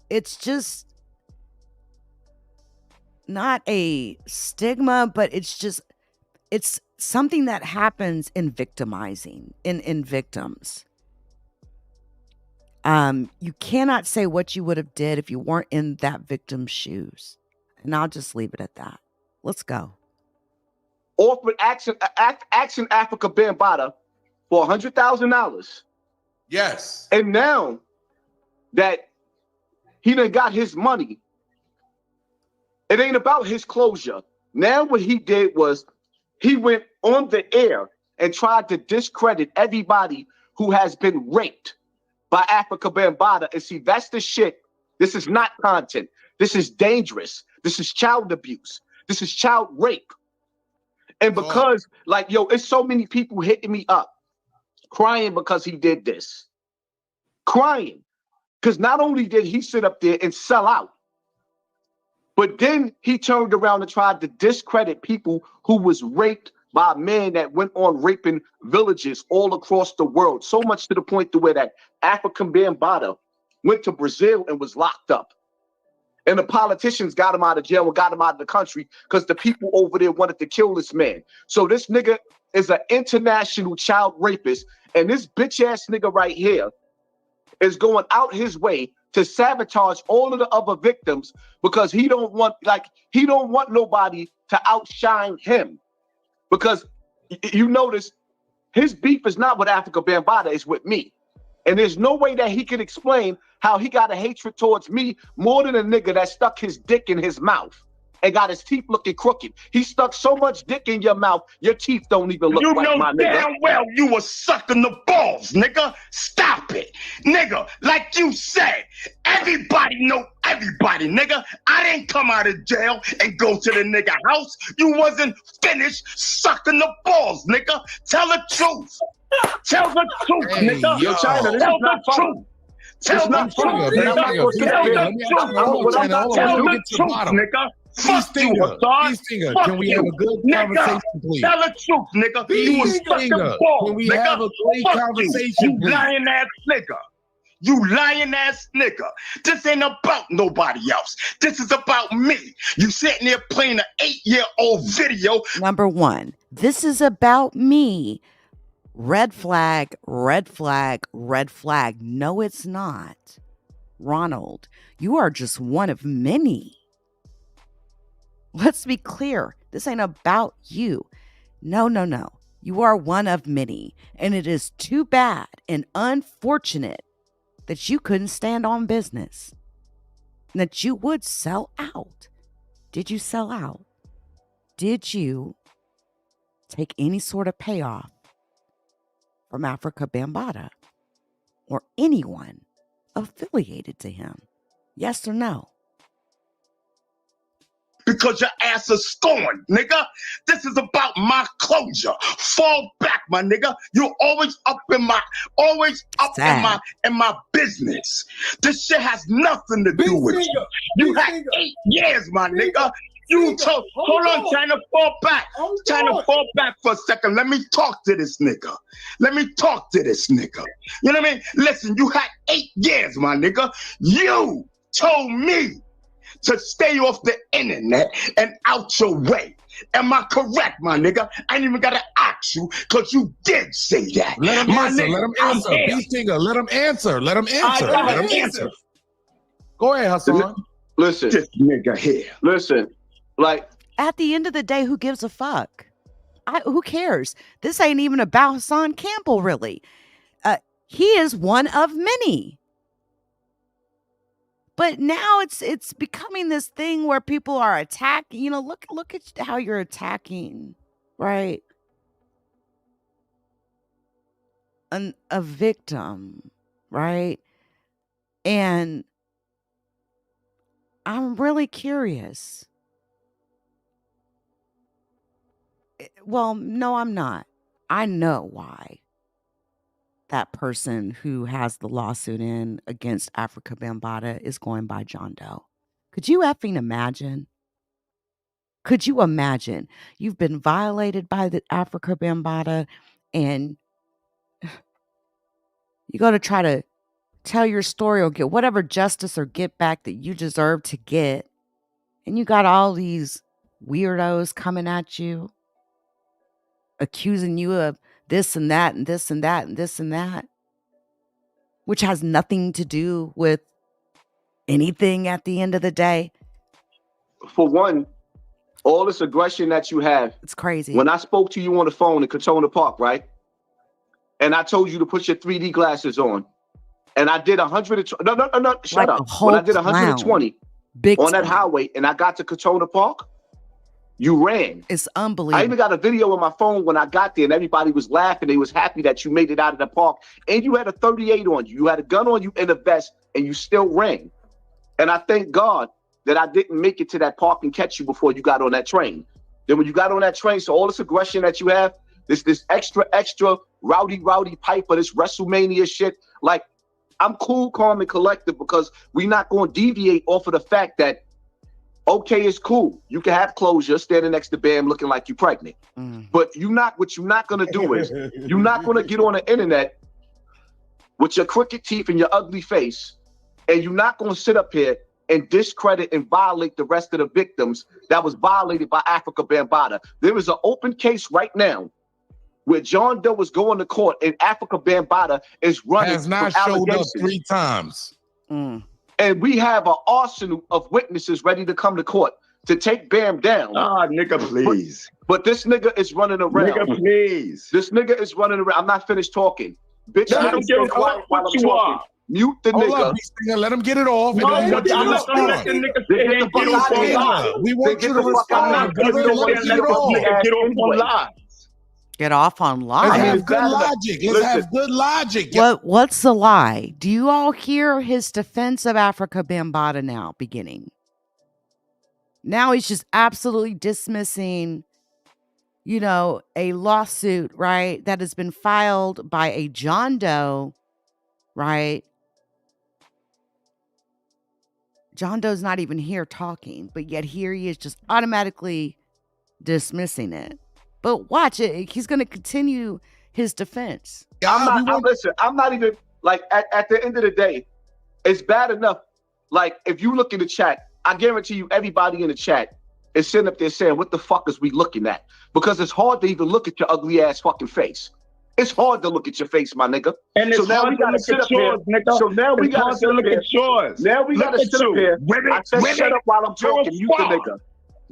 It's just not a stigma, but it's something that happens in victimizing, in victims. You cannot say what you would have did if you weren't in that victim's shoes. And I'll just leave it at that. Let's go. Offered Action Afrika Bambaataa for $100,000. Yes. And now that he done got his money, it ain't about his closure. Now what he did was he went on the air and tried to discredit everybody who has been raped by Afrika Bambaataa. And see, that's the shit. This is not content. This is dangerous. This is child abuse. This is child rape. And because, like, yo, it's so many people hitting me up, crying because he did this. Crying. Because not only did he sit up there and sell out, but then he turned around and tried to discredit people who was raped by a man that went on raping villages all across the world. So much to the point to where that Afrika Bambaataa went to Brazil and was locked up. And the politicians got him out of jail and got him out of the country because the people over there wanted to kill this man. So this nigga is an international child rapist. And this bitch ass nigga right here is going out his way to sabotage all of the other victims because he don't want nobody to outshine him. Because you notice his beef is not with Afrika Bambaataa, it's with me. And there's no way that he can explain how he got a hatred towards me more than a nigga that stuck his dick in his mouth and got his teeth looking crooked. He stuck so much dick in your mouth, your teeth don't even look right, my nigga. You know damn well you was sucking the balls, nigga. Stop it. Nigga, like you said, everybody know everybody, nigga. I didn't come out of jail and go to the nigga house. You wasn't finished sucking the balls, nigga. Tell the truth. Tell the truth, nigga. Yo, Chyna, this Tell is not the funny. truth. Tell the truth, nigga. nigga. Fuck you, Hassan. Can we have a good conversation, please? Tell the truth, nigga. You was sucking balls, can we nigga. have a great conversation, you please? lying ass nigga. You lying ass nigga. This ain't about nobody else. This is about me. You sitting there playing an 8-year-old video. Number one, this is about me. Red flag, red flag, red flag. No, it's not. Ronald, you are just one of many. Let's be clear. This ain't about you. No, no, no. You are one of many. And it is too bad and unfortunate that you couldn't stand on business. And that you would sell out. Did you sell out? Did you take any sort of payoff from Afrika Bambaataa or anyone affiliated to him? Yes or no? Because your ass is scorned, nigga. This is about my closure. Fall back, my nigga. You're always up in my business. This shit has nothing to do with you. You had 8 years, my nigga. You told, hold on, Chyna, fall back. Chyna, fall back for a second. Let me talk to this nigga. You know what I mean? Listen, you had 8 years, my nigga. You told me to stay off the internet and out your way. Am I correct, my nigga? I ain't even gotta ask you, because you did say that. Let him answer. Let him answer. B-Stinger, let him answer. Let him answer. Let him answer. Go ahead, Hassan. Listen. This nigga here. Listen. Like, at the end of the day, who gives a fuck? Who cares? This ain't even about Hassan Campbell, really. He is one of many. But now it's becoming this thing where people are attacking. You know, look at how you're attacking, right? A victim, right? And I'm really curious. Well, no, I'm not. I know why that person who has the lawsuit in against Afrika Bambaataa is going by John Doe. Could you effing imagine? Could you imagine? You've been violated by the Afrika Bambaataa and you got to try to tell your story or get whatever justice or get back that you deserve to get. And you got all these weirdos coming at you, accusing you of this and that and this and that and this and that. which has nothing to do with anything at the end of the day. For one, all this aggression that you have. It's crazy. When I spoke to you on the phone in Katona Park, right? And I told you to put your 3D glasses on. And I did 120. No, shut up. When I did 120 on that highway and I got to Katona Park, you ran. It's unbelievable. I even got a video on my phone when I got there and everybody was laughing. They was happy that you made it out of the park. And you had a 38 on you. You had a gun on you and a vest and you still ran. And I thank God that I didn't make it to that park and catch you before you got on that train. Then when you got on that train, so all this aggression that you have, this extra rowdy Piper, this WrestleMania shit, like, I'm cool, calm, and collected because we not going to deviate off of the fact that, okay, it's cool. You can have closure standing next to Bam looking like you pregnant. But what you're not going to do is you're not going to get on the internet with your crooked teeth and your ugly face, and you're not going to sit up here and discredit and violate the rest of the victims that was violated by Afrika Bambaataa. There is an open case right now where John Doe is going to court and Afrika Bambaataa is running. Has not showed up 3 times. And we have an arsenal of witnesses ready to come to court to take Bam down. Ah, nigga, please. But this nigga is running around. Nigga, please. This nigga is running around. I'm not finished talking. Bitch, Let him get quiet while I'm you talking. are. Mute the Hold nigga. up, Stinger, let him get it off. No, and then I'm not gonna let the nigga sit here and get off on live. we want you to I'm respond. not gonna brother. let Let him this nigga get off on live. Get off on live. Let's have good logic. Let's have good logic. What's the lie? Do you all hear his defense of Afrika Bambaataa now beginning? Now he's just absolutely dismissing, a lawsuit, right, that has been filed by a John Doe, right? John Doe's not even here talking, but yet here he is just automatically dismissing it. But watch it. He's going to continue his defense. I'm not even, like, at the end of the day, it's bad enough. Like, if you look in the chat, I guarantee you everybody in the chat is sitting up there saying, what the fuck is we looking at? Because it's hard to even look at your ugly ass fucking face. It's hard to look at your face, my nigga. And it's hard to look at yours, nigga. So now we got to look at yours. Now we got to sit up here. I said shut up while I'm talking. You the nigga.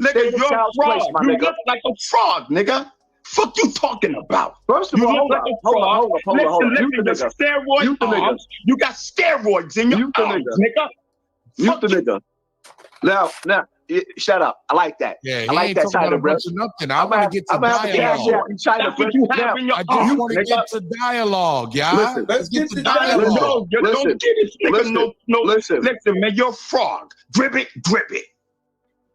Nigga, you're a fraud. You look like a fraud, nigga. Fuck you talking about? First of all, hold on. Listen, the steroid arms. You got steroids in your arms, nigga. You the nigga. Now, shut up. I like that. Yeah, I like that Chyna Brim. I want to get to dialogue. I just want to get to dialogue, y'all. Let's get to dialogue. No, you don't get it, nigga. Listen, man, you're a frog. Grip it. You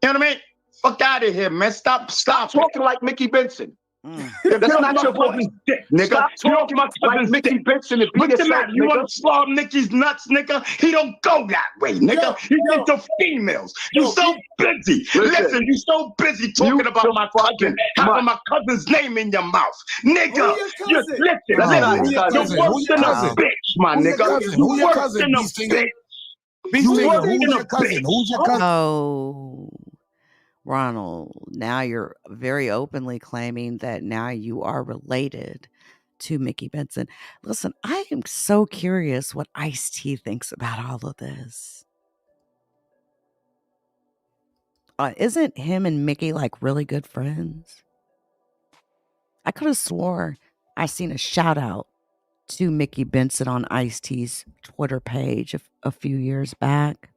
know what I mean? Fuck out of here, man. Stop talking like Mickey Bentson. That's not your voice, nigga. Stop talking like Mickey Bentson. What's the matter? You want to slob Nicky's nuts, nigga? He don't go that way, nigga. He's into females. You so busy. Listen, you so busy talking about my cousin, having my cousin's name in your mouth, nigga. Just listen. You're worse than a bitch, my nigga. Who's your cousin? Who's your cousin? Oh, Ronald, now you're very openly claiming that now you are related to Mickey Bentson. Listen, I am so curious what Ice-T thinks about all of this. Isn't him and Mickey like really good friends? I could have swore I seen a shout out to Mickey Bentson on Ice-T's Twitter page a few years back.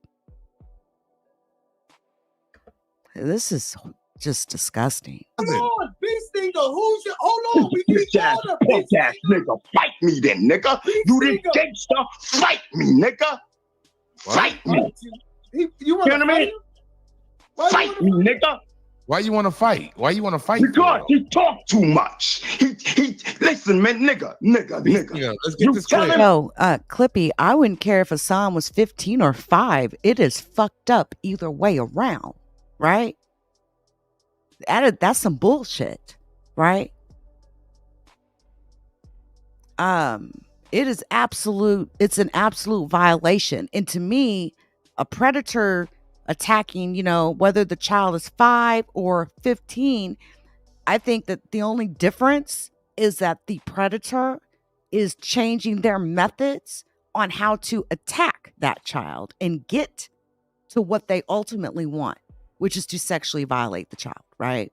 This is just disgusting. Hold on, B-Stinger, who's your... Hold on, we keep calling punk ass nigga. Fight me then, nigga. You this gangster, fight me, nigga. Fight me. You know what I mean? Fight me, nigga. Why you want to fight? Because he talk too much. He listen, man, nigga. Yeah, let's get this clear. Yo, Clippy, I wouldn't care if Hassan was 15 or 5. It is fucked up either way around. Right? That's some bullshit, right? It's an absolute violation. And to me, a predator attacking, whether the child is 5 or 15, I think that the only difference is that the predator is changing their methods on how to attack that child and get to what they ultimately want, which is to sexually violate the child, right?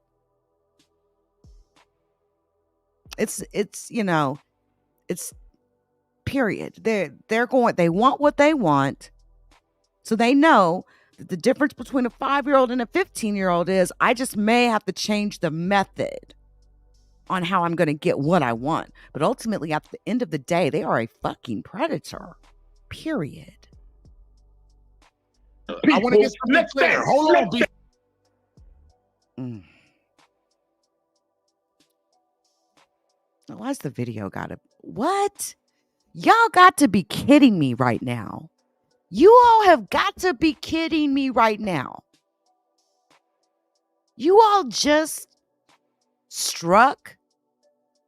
It's period. They want what they want. So they know that the difference between a 5-year-old and a 15-year-old is I just may have to change the method on how I'm going to get what I want. But ultimately, at the end of the day, they are a fucking predator. Period. I want to get something clear. Hold on, B. Why's the video gotta... What? Y'all got to be kidding me right now. You all have got to be kidding me right now. You all just struck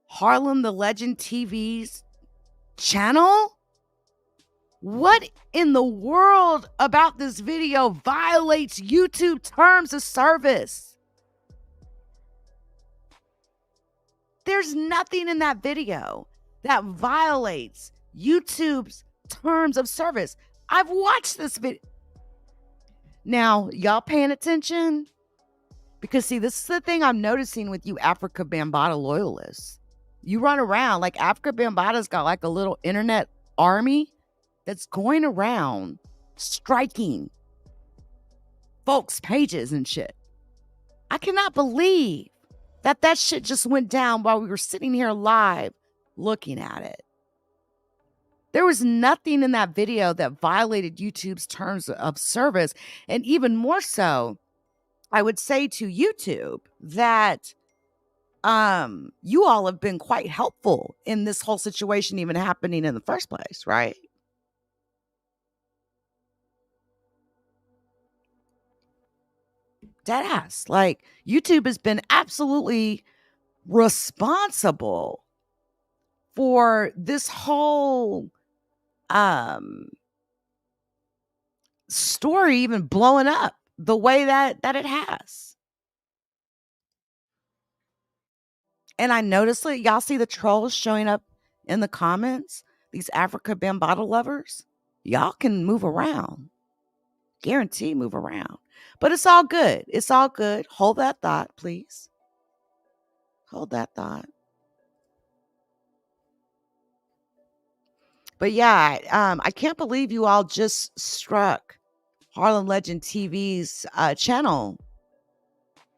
Harlem the Legend TV's channel? What in the world about this video violates YouTube terms of service? There's nothing in that video that violates YouTube's terms of service. I've watched this video. Now, y'all paying attention? Because, see, this is the thing I'm noticing with you Afrika Bambaataa loyalists. You run around like Afrika Bambaataa's got like a little internet army that's going around striking folks' pages and shit. I cannot believe that shit just went down while we were sitting here live looking at it. There was nothing in that video that violated YouTube's terms of service. And even more so, I would say to YouTube that you all have been quite helpful in this whole situation even happening in the first place, right? Deadass. Like, YouTube has been absolutely responsible for this whole story even blowing up the way that it has. And I noticed that y'all see the trolls showing up in the comments, these Afrika Bambaataa lovers. Y'all can move around. Guarantee move around. But it's all good. It's all good. Hold that thought, please. Hold that thought. But yeah, I can't believe you all just struck Harlem Legend TV's channel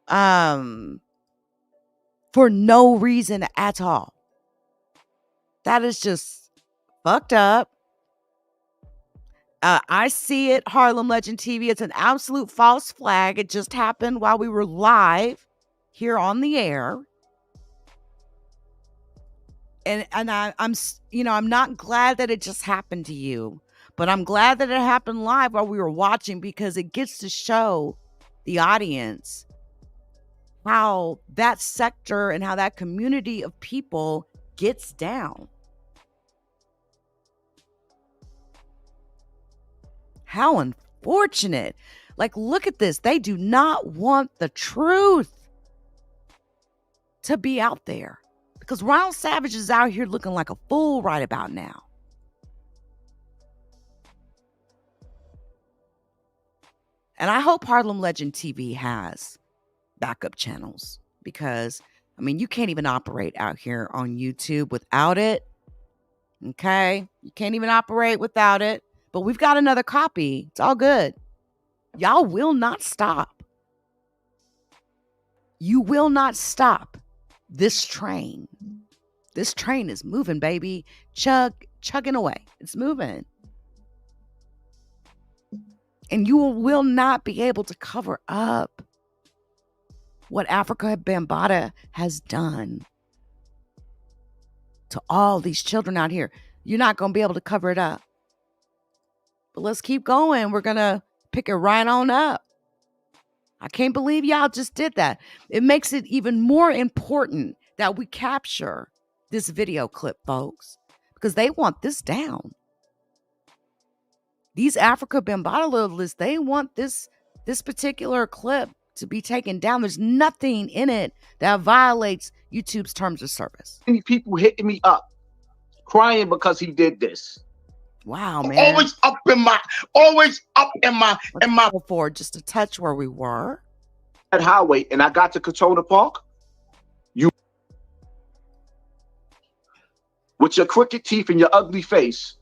for no reason at all. That is just fucked up. I see it, Harlem Legend TV. It's an absolute false flag. It just happened while we were live here on the air. And I'm not glad that it just happened to you, but I'm glad that it happened live while we were watching, because it gets to show the audience how that sector and how that community of people gets down. How unfortunate. Like, look at this. They do not want the truth to be out there. Because Ronald Savage is out here looking like a fool right about now. And I hope Harlem Legend TV has backup channels, because, I mean, you can't even operate out here on YouTube without it. Okay? You can't even operate without it. But we've got another copy. It's all good. Y'all will not stop. You will not stop this train. This train is moving, baby. Chugging away. It's moving. And you will not be able to cover up what Afrika Bambaataa has done to all these children out here. You're not going to be able to cover it up. But let's keep going. We're going to pick it right on up. I can't believe y'all just did that. It makes it even more important that we capture this video clip, folks, because they want this down. These Afrika Bambaataa loyalists, they want this particular clip to be taken down. There's nothing in it that violates YouTube's terms of service. Many people hitting me up, crying because he did this. Wow, man. Always up in my Let's go forward just a touch where we were. That highway, and I got to Katona Park. You, with your crooked teeth and your ugly face.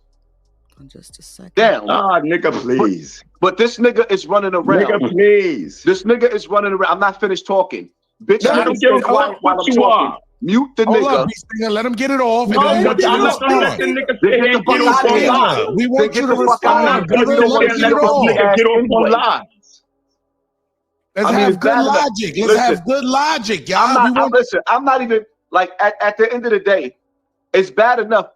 Just a second. Down. Ah, nigga, please. But this nigga is running around. Nigga, please. This nigga is running around. I'm not finished talking. Bitch, Let him get it off what you are. Mute the Hold nigga. up, let him get it off. No, I'm not gonna let the nigga sit here and get off on live. We want you to respond. I'm not gonna sit here and let this nigga get off on live. Let's have good logic. Let's have good logic, y'all. Listen, I'm not even, like, at the end of the day, it's bad enough.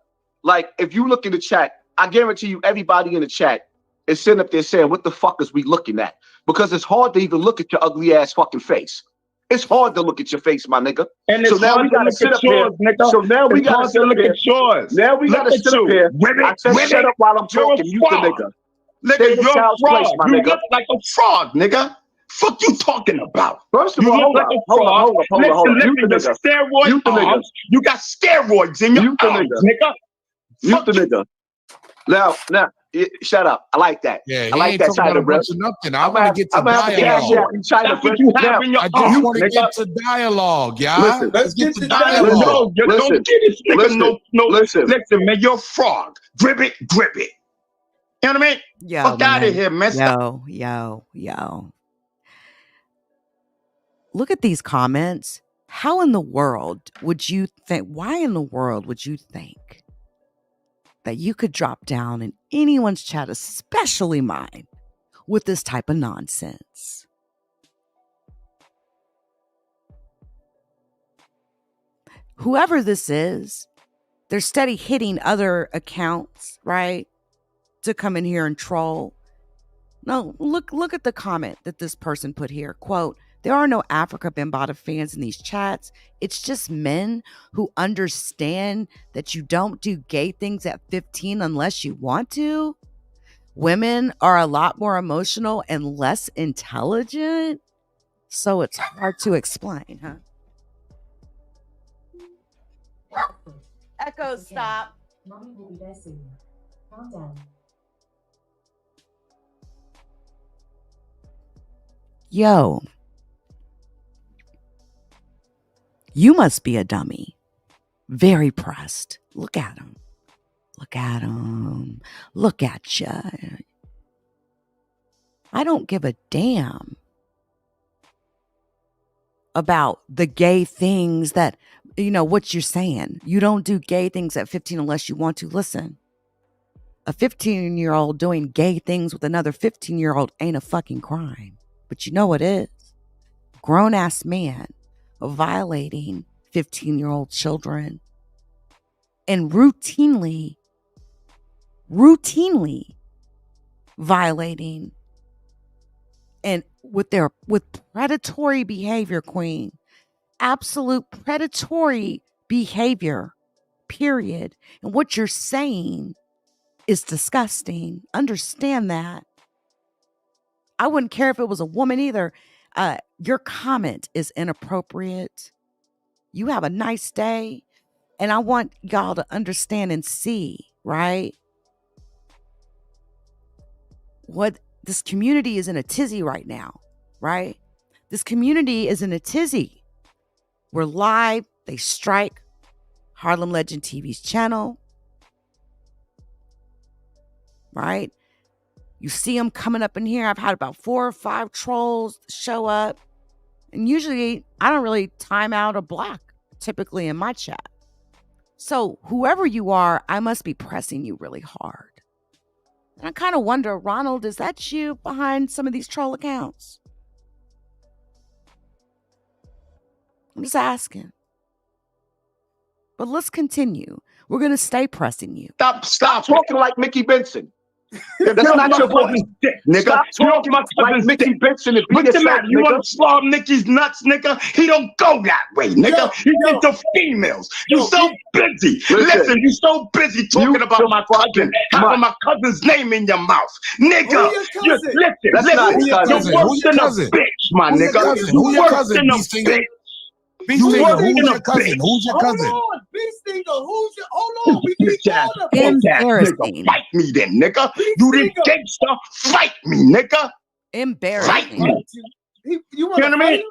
Like, if you look in the chat, I guarantee you everybody in the chat is sitting up there saying, what the fuck is we looking at? Because it's hard to even look at your ugly ass fucking face. It's hard to look at your face, my nigga. And it's now we gotta sit up here. Nigga. So now we gotta sit up here. Now we gotta sit up here. I said shut up while I'm talking. Mute the nigga. Nigga, you're a fraud. You look like a fraud, nigga. Fuck you talking about? First of all, hold up. Listen, you steroid arms. You got steroids in your arms, nigga. Mute the nigga. Now, shut up. I like that. Yeah, I like that Chyna Brim. I want to get to dialogue. I just want to get to dialogue, y'all. Listen, let's get to dialogue. No, don't get this nigga no. Listen, man, you're a frog. Grip it. You know what I mean? Yo, fuck out of here, man. Yo. Look at these comments. How in the world would you think? Why in the world would you think that you could drop down in anyone's chat, especially mine, with this type of nonsense? Whoever this is, they're steady hitting other accounts, right? To come in here and troll. No, look at the comment that this person put here. Quote, there are no Afrika Bambaataa fans in these chats. It's just men who understand that you don't do gay things at 15 unless you want to. Women are a lot more emotional and less intelligent. So it's hard to explain, huh? Echo, stop. Mommy will be there soon. Calm down. Yo. You must be a dummy. Very pressed. Look at him. Look at him. Look at you. I don't give a damn about the gay things that, what you're saying. You don't do gay things at 15 unless you want to. Listen, a 15-year-old doing gay things with another 15-year-old ain't a fucking crime. But you know what is? Grown-ass man violating 15-year-old children and routinely violating and with predatory behavior, queen. Absolute predatory behavior, period. And what you're saying is disgusting. Understand that. I wouldn't care if it was a woman either. Your comment is inappropriate. You have a nice day. And I want y'all to understand and see, right? What this community is in a tizzy right now, right? This community is in a tizzy. We're live. They strike Harlem Legend TV's channel, right? You see them coming up in here. I've had about 4 or 5 trolls show up. And usually I don't really time out a block typically in my chat. So whoever you are, I must be pressing you really hard. And I kind of wonder, Ronald, is that you behind some of these troll accounts? I'm just asking. But let's continue. We're going to stay pressing you. Stop talking like Mickey Bentson. That's not your voice. Nigga, Stop talking like Mickey Bentson. What's the matter? You want to slob Nicky's nuts, nigga? He don't go that way, nigga. He's into females. You so busy. Listen, you so busy talking about my cousin, having my cousin's name in your mouth. Nigga, listen. You're worse than a bitch, my nigga. Who your Worse cousin? than a bitch. B Stinger, who's your cousin? Who's your cousin? Hold on, B Stinger, who's your? Hold on, we keep calling him. Embarrassing. Fight me then, nigga. You this gangster, fight me, nigga. Embarrassing. You want to fight him?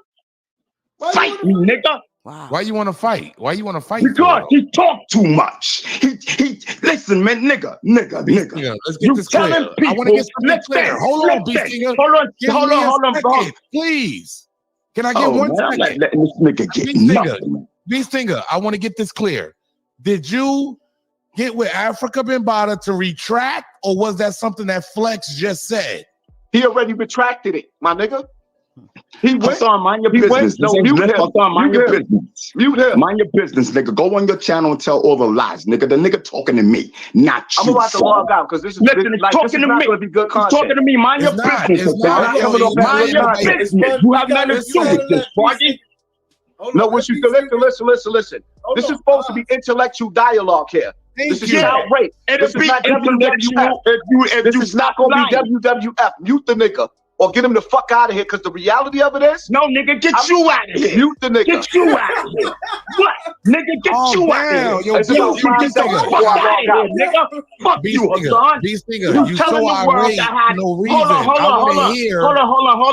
Fight me, nigga. Wow. Why you want to fight? Why you want to fight? Because he talk too much. He listen, man, nigga. Let's get this clear. I want to get something clear. Hold on, B Stinger. Hold on, bro. Please. Can I get 1 second? Letting this nigga get nothing. B Stinger, I want to get this clear. Did you get with Afrika Bambaataa to retract, or was that something that Flex just said? He already retracted it, my nigga. He went. Hassan, mind your business. Mind your business. Mute him. Mind your business, nigga. Go on your channel and tell all the lies, nigga. The nigga talking to me, not you. I'm about to log out because this is talking to me. Be good content. Talking to me. Mind your business. Mind your business. You have nothing to do with this, party. No, what you listen. This is supposed to be intellectual dialogue here. This is child rape. This is not WWF. This is not gonna be WWF. Mute the nigga. Or get him the fuck out of here, because the reality of it is... No, nigga, get you out of here. Mute the nigga. Get you out of here. What? Nigga, get you out of here. Fuck you, Hassan. You telling the world that had... Hold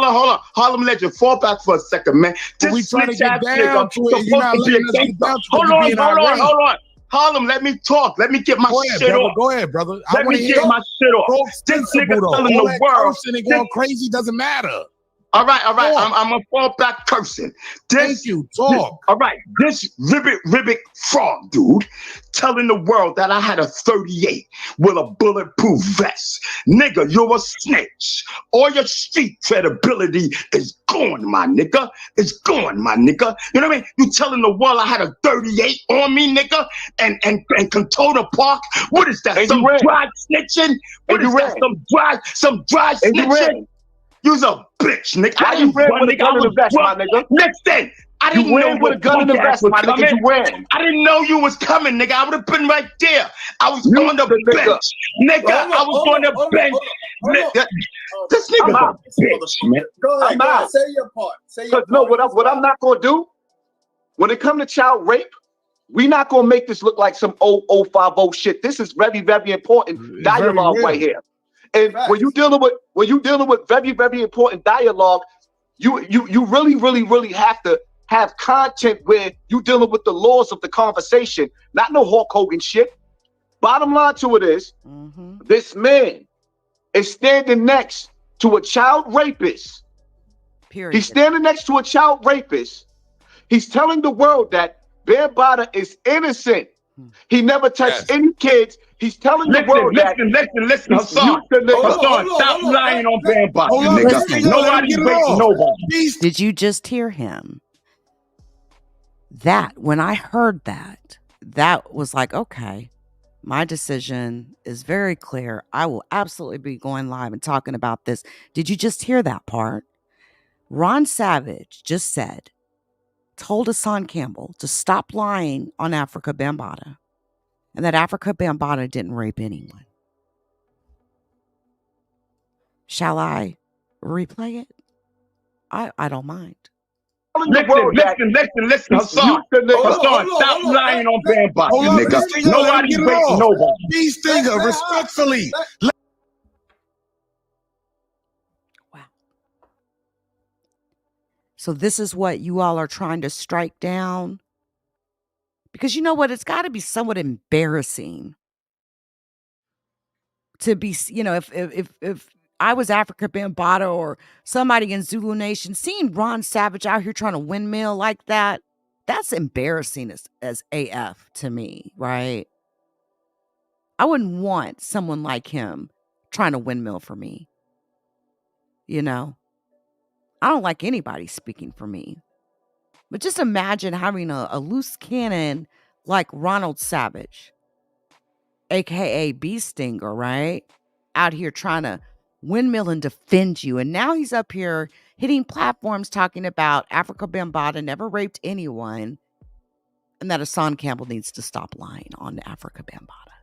on. Harlem legend, fall back for a second, man. We trying to get down to it. You're not letting us get down to it. Hold on. Harlem, let me talk. Let me get my shit off. Go ahead, brother. Let me get my shit off. This nigga telling the world. Going crazy doesn't matter. All right. I'm a fall back cursing. Thank you. Talk. All right. This ribbit frog dude telling the world that I had a 38 with a bulletproof vest. Nigga, you're a snitch. All your street credibility is gone, my nigga. It's gone, my nigga. You know what I mean? You telling the world I had a 38 on me, nigga, and Contona Park. What is that? Some dry snitching? What is that? Some dry snitching? You's a bitch, nigga. Why you ran with a gun in the vest, my nigga? Listen, I didn't know with a gun in the vest, my nigga. You ran. I didn't know you was coming, nigga. I would have been right there. I was on the bench, nigga. I was on the bench. This nigga's a bitch, man. Go ahead. Say your part. No, what I'm not gonna do when it comes to child rape, we not gonna make this look like some 0050 shit. This is very, very important dialogue right here. And when you dealing with very, very important dialogue, you really have to have content where you dealing with the laws of the conversation, not no Hulk Hogan shit. Bottom line to it is, this man is standing next to a child rapist. Period. He's standing next to a child rapist. He's telling the world that Bambaataa is innocent. He never touched any kids. He's telling the world that... Listen, Hassan, stop lying on Bambaataa, nigga. Nobody raped nobody. Did you just hear him? That, when I heard that was like, okay, my decision is very clear. I will absolutely be going live and talking about this. Did you just hear that part? Ron Savage just told Hassan Campbell to stop lying on Afrika Bambaataa, and that Afrika Bambaataa didn't rape anyone. Shall I replay it? I don't mind. Listen, Hassan, stop lying on Bambaataa, nigga. Nobody raped nobody. These things are respectfully. So this is what you all are trying to strike down? Because you know what? It's got to be somewhat embarrassing to be, if I was Afrika Bambaataa or somebody in Zulu Nation, seeing Ron Savage out here trying to windmill like that, that's embarrassing as AF to me, right? I wouldn't want someone like him trying to windmill for me. I don't like anybody speaking for me. But just imagine having a loose cannon like Ronald Savage, a.k.a. B Stinger, right? Out here trying to windmill and defend you. And now he's up here hitting platforms talking about Afrika Bambaataa never raped anyone and that Hassan Campbell needs to stop lying on Afrika Bambaataa.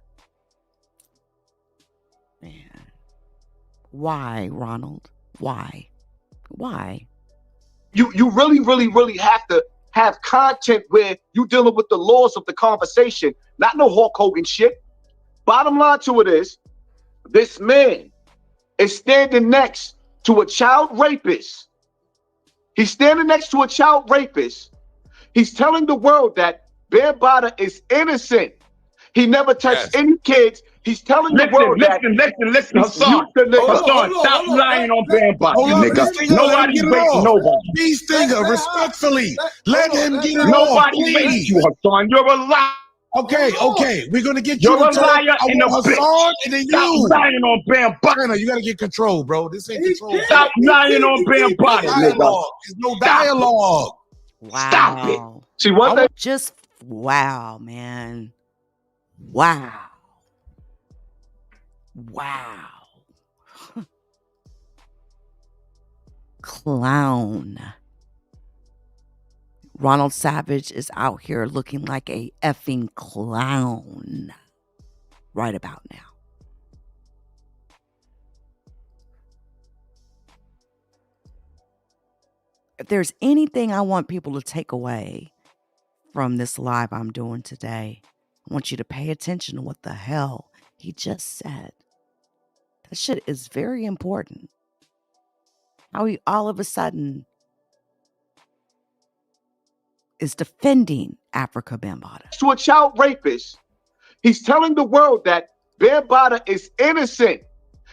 Man. Why, Ronald? Why? You really have have content where you dealing with the laws of the conversation, not no Hulk Hogan shit. Bottom line to it is, this man is standing next to a child rapist. He's standing next to a child rapist. He's telling the world that Bambaataa is innocent. He never touched any kids. He's telling the world that. Listen, Hassan. Hassan, stop lying on Bambaataa, nigga. Nobody raped nobody. B-Stinger, respectfully, let him get it off. Nobody raped you, Hassan. You're a liar. Okay. We're gonna get you. You're a liar and a Hassan, bitch. and then Stop you. lying on Bambaataa. You gotta get control, bro. This ain't control. Stop lying on Bambaataa, nigga. There's no dialogue. Wow. Stop it. See, one thing. Just wow, man. Wow. Clown. Ronald Savage is out here looking like a effing clown right about now. If there's anything I want people to take away from this live I'm doing today, I want you to pay attention to what the hell he just said. That shit is very important. How he all of a sudden is defending Afrika Bambaataa. To a child rapist, he's telling the world that Bambaataa is innocent.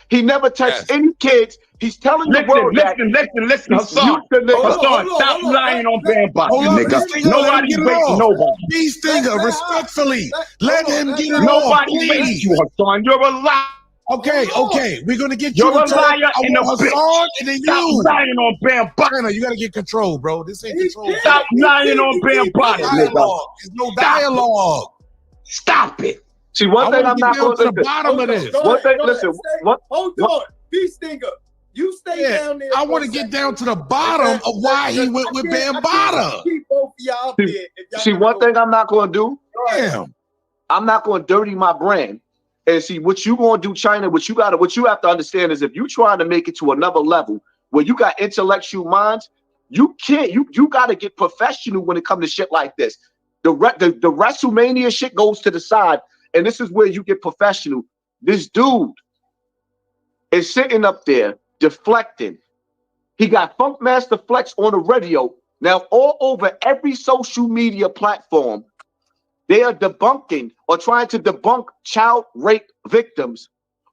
He never touched any kids. He's telling the world that. Listen, Hassan. Hassan, stop lying on Bambaataa, nigga. Nobody raped nobody. B-Stinger, respectfully, let him get it off. Nobody raped you, Hassan. You're a liar. Okay. We're gonna get you. You're a liar and a Hassan, bitch. and then Stop you. lying on Bambaataa. You gotta get control, bro. This ain't control. Stop lying on Bambaataa, nigga. There's no dialogue. Stop it. See, one thing I'm not going to the bottom of this. One thing, listen. Hold on, B-Stinger. You stay down there. I want to get down to the bottom of why he went with Bambaataa. Keep both of y'all up there. See, one thing I'm not going to do. Damn. I'm not going to dirty my brand. And see, what you going to do, Chyna, what you have to understand is if you trying to make it to another level where you got intellectual minds, you can't, you got to get professional when it comes to shit like this. The WrestleMania shit goes to the side, and this is where you get professional. This dude is sitting up there deflecting. He got Funkmaster Flex on the radio. Now, all over every social media platform, they are debunking or trying to debunk child rape victims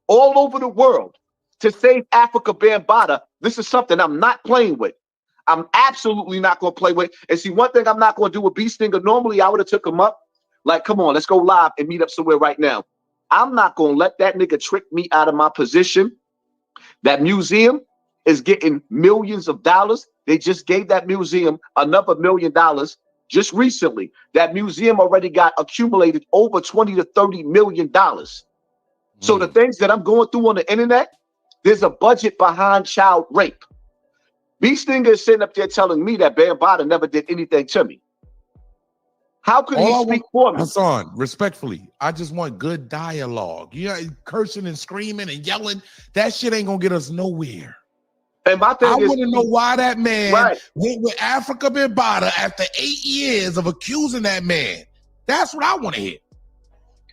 all over the world to save Afrika Bambaataa. This is something I'm not playing with. I'm absolutely not going to play with. And see, one thing I'm not going to do with B-Stinger, normally I would have took him up. Like, come on, let's go live and meet up somewhere right now. I'm not going to let that nigga trick me out of my position. That museum is getting millions of dollars. They just gave that museum another $1 million just recently. That museum already got accumulated over $20 to $30 million. So the things that I'm going through on the internet, there's a budget behind child rape. B-Stinger is sitting up there telling me that Bambaataa never did anything to me. How could he speak for me? Hassan, respectfully, I just want good dialogue. You know, cursing and screaming and yelling, that shit ain't gonna get us nowhere. And my thing I is, want to know why that man went with Afrika Bambaataa after 8 years of accusing that man. That's what I want to hear.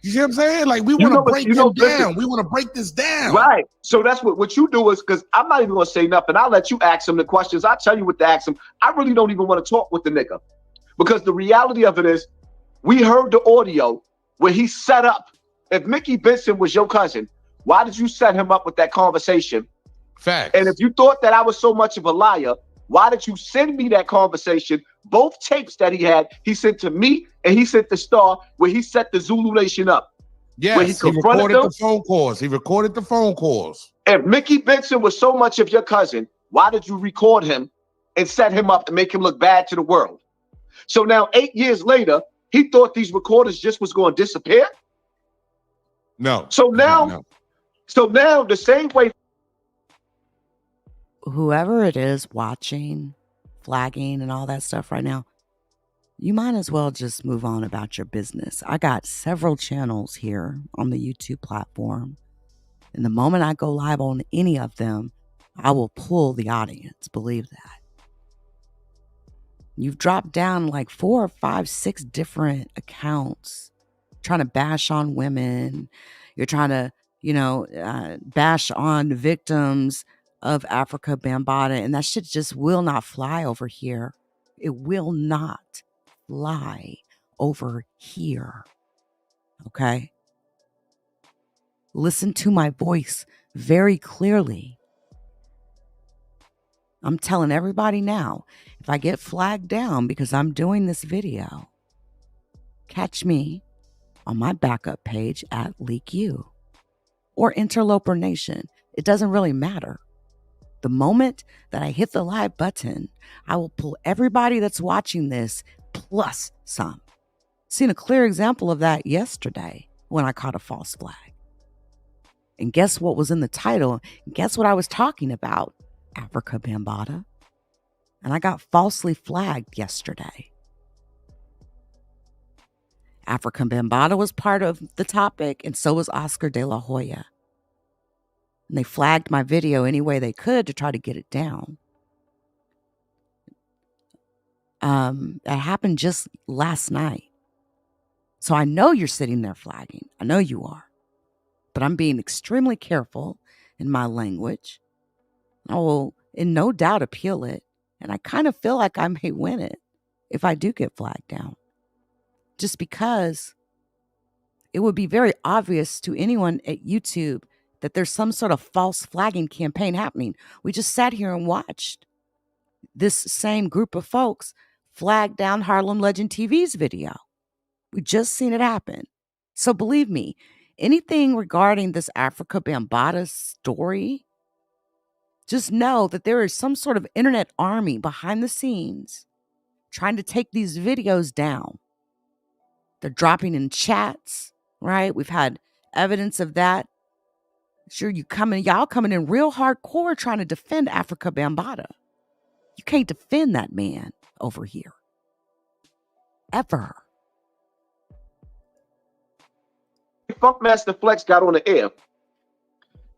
You see what I'm saying? Like, we want to break him down. We want to break this down. Right. So that's what you do is, because I'm not even going to say nothing. I'll let you ask him the questions. I'll tell you what to ask him. I really don't even want to talk with the nigga. Because the reality of it is, we heard the audio where he set up. If Mickey Bentson was your cousin, why did you set him up with that conversation? Facts. And if you thought that I was so much of a liar, why did you send me that conversation? Both tapes that he had, he sent to me and he sent the Star, where he set the Zulu Nation up. Yes, he recorded the phone calls. He recorded the phone calls. If Mickey Bentson was so much of your cousin, why did you record him and set him up to make him look bad to the world? So now 8 years later, he thought these recorders just was going to disappear? No. So now, the same way. Whoever it is watching, flagging, and all that stuff right now, you might as well just move on about your business. I got several channels here on the YouTube platform. And the moment I go live on any of them, I will pull the audience. Believe that. You've dropped down like 4 or 5, 6 different accounts trying to bash on women. You're trying to, bash on victims of Afrika Bambaataa. And that shit just will not fly over here. It will not fly over here. Okay? Listen to my voice very clearly. I'm telling everybody now, if I get flagged down because I'm doing this video, catch me on my backup page at LeakYou or Interloper Nation. It doesn't really matter. The moment that I hit the live button, I will pull everybody that's watching this plus some. Seen a clear example of that yesterday when I caught a false flag. And guess what was in the title? Guess what I was talking about? Afrika Bambaataa. And I got falsely flagged yesterday. Afrika Bambaataa was part of the topic, and so was Oscar de la Hoya. And they flagged my video any way they could to try to get it down. That happened just last night. So I know you're sitting there flagging. I know you are. But I'm being extremely careful in my language. I will in no doubt appeal it. And I kind of feel like I may win it if I do get flagged down. Just because it would be very obvious to anyone at YouTube that there's some sort of false flagging campaign happening. We just sat here and watched this same group of folks flag down Harlem Legend TV's video. We just seen it happen. So believe me, anything regarding this Afrika Bambaataa story, just know that there is some sort of internet army behind the scenes trying to take these videos down. They're dropping in chats, right? We've had evidence of that. Sure, y'all coming in real hardcore trying to defend Afrika Bambaataa. You can't defend that man over here. Ever. Funkmaster Flex got on the air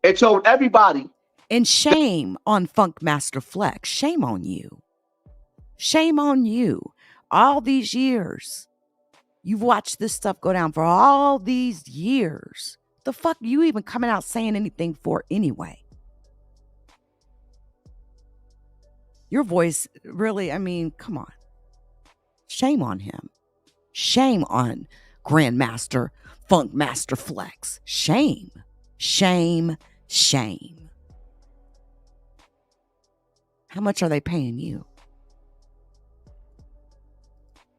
and told everybody. And shame on Funkmaster Flex. Shame on you. Shame on you. All these years. You've watched this stuff go down for all these years. The fuck you even coming out saying anything for anyway? Your voice really, I mean, come on. Shame on him. Shame on Grandmaster Funkmaster Flex. Shame. Shame. Shame. How much are they paying you?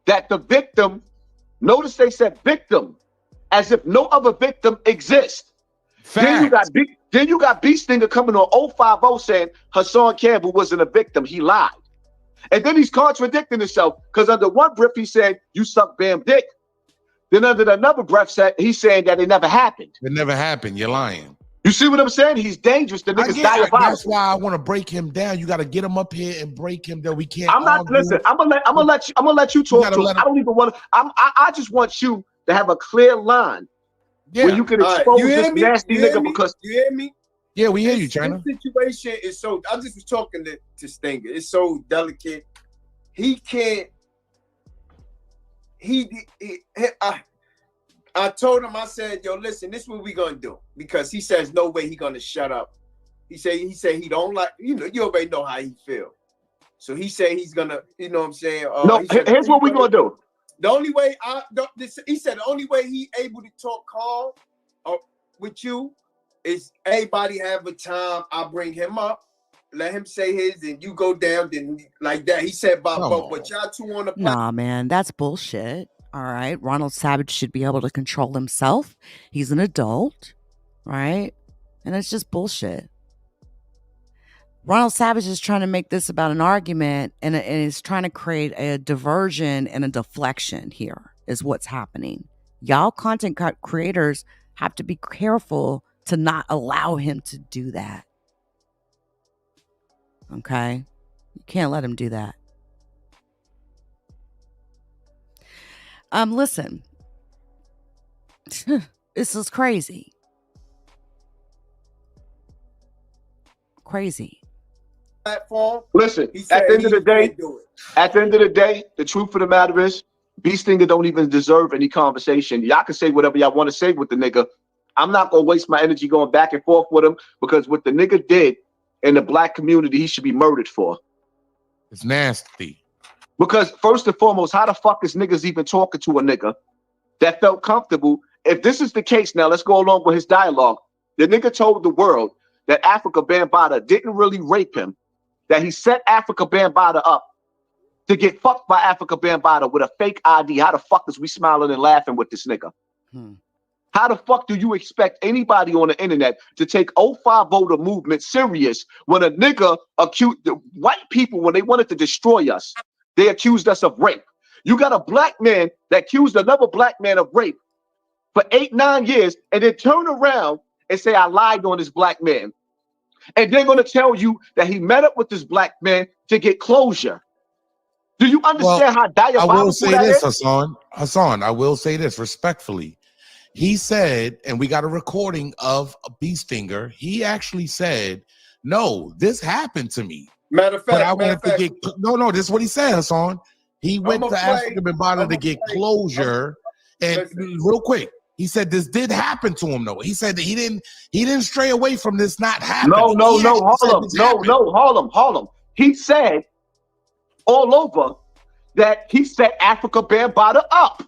That the victim, notice they said victim, as if no other victim exists. Then you got B Stinger coming on 050 saying Hassan Campbell wasn't a victim. He lied. And then he's contradicting himself because under one breath he said, you suck Bam dick. Then under another breath he's saying that it never happened. It never happened. You're lying. You see what I'm saying? He's dangerous. The nigga's diabolical. That's why I want to break him down. You got to get him up here and break him down. We can't. I'm not. Listen. I'm gonna let you talk to him. I don't even want to. I just want you to have a clear line where you can expose this nasty nigga because you hear me. Yeah, we hear you, Chyna. This situation is so. I just was talking to Stinger. It's so delicate. He can't. I told him, I said, yo, listen, this is what we gonna do. Because he says no way he gonna shut up. He said he don't like, you already know how he feel. So he said he's gonna, you know what I'm saying? Here's what we gonna do. The only way he said the only way he able to talk calm with you is everybody have a time. I bring him up, let him say his, and you go down, then like that. He said, but y'all two on the Nah, man, that's bullshit. All right. Ronald Savage should be able to control himself. He's an adult, right? And it's just bullshit. Ronald Savage is trying to make this about an argument and is trying to create a diversion and a deflection here is what's happening. Y'all content creators have to be careful to not allow him to do that. Okay? You can't let him do that. Listen, this is crazy. Crazy. platform. Listen, He said at the end of the day, can't do it. at the end of the day, the truth of the matter is, B Stinger don't even deserve any conversation. Y'all can say whatever y'all want to say with the nigga. I'm not gonna waste my energy going back and forth with him because what the nigga did in the black community, he should be murdered for. It's nasty. Because first and foremost, how the fuck is niggas even talking to a nigga that felt comfortable? If this is the case now, let's go along with his dialogue. The nigga told the world that Afrika Bambaataa didn't really rape him, that he set Afrika Bambaataa up to get fucked by Afrika Bambaataa with a fake ID. How the fuck is we smiling and laughing with this nigga? How the fuck do you expect anybody on the internet to take 05 voter movement serious when a nigga accused the white people when they wanted to destroy us? They accused us of rape. You got a black man that accused another black man of rape for 8-9 years and then turn around and say, I lied on this black man. And they're going to tell you that he met up with this black man to get closure. Do you understand how diabolical I will say that this, is? Hassan, I will say this respectfully. He said, and we got a recording of a bee stinger. He actually said, no, this happened to me. Matter of fact, but I wanted to get no, this is what he said, Hassan. He went to Afrika Bambaataa to get closure. And real quick, he said this did happen to him, though. He said that he didn't stray away from this not happening. Hold on. He said all over that he set Afrika Bambaataa up.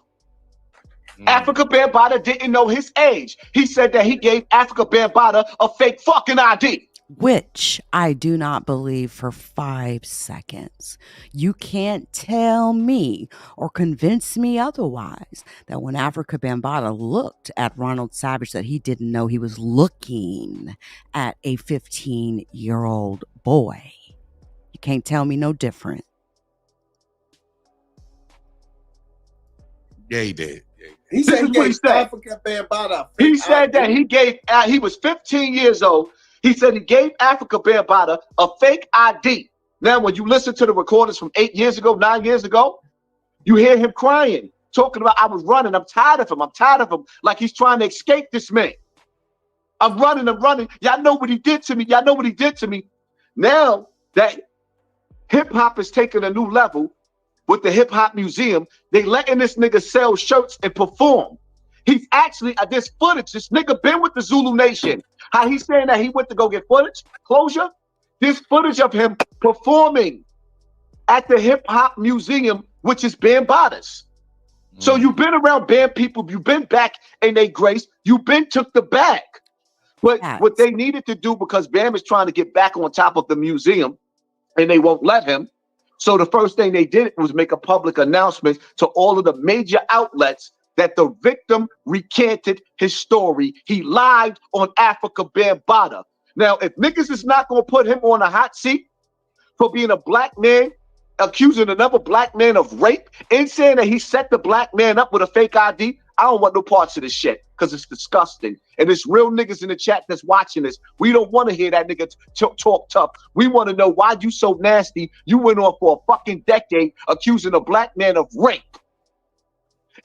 Afrika Bambaataa didn't know his age. He said that he gave Afrika Bambaataa a fake fucking ID. Which I do not believe for 5 seconds. You can't tell me or convince me otherwise that when Afrika Bambaataa looked at Ronald Savage that he didn't know he was looking at a 15-year-old boy. You can't tell me no different. Yeah, he did. He said he gave Afrika Bambaataa. He said that he gave, he was 15 years old. He said he gave Afrika Bambaataa a fake ID. Now, when you listen to the recordings from 8 years ago, 9 years ago, you hear him crying, talking about, I was running. I'm tired of him. Like he's trying to escape this man. I'm running. Y'all know what he did to me. Now that hip hop is taking a new level with the hip hop museum, they letting this nigga sell shirts and perform. He's actually, this footage, this nigga been with the Zulu Nation. How he's saying that he went to go get closure? This footage of him performing at the hip hop museum, which is Bambaataa's. So you've been around Bam people, you've been back in their grace, you've been took the bag. But what they needed to do, because Bam is trying to get back on top of the museum and they won't let him. So the first thing they did was make a public announcement to all of the major outlets that the victim recanted his story. He lied on Afrika Bambaataa. Now, if niggas is not going to put him on a hot seat for being a black man, accusing another black man of rape, and saying that he set the black man up with a fake ID, I don't want no parts of this shit because it's disgusting. And it's real niggas in the chat that's watching this. We don't want to hear that nigga talk tough. We want to know why you so nasty. You went on for a fucking decade accusing a black man of rape.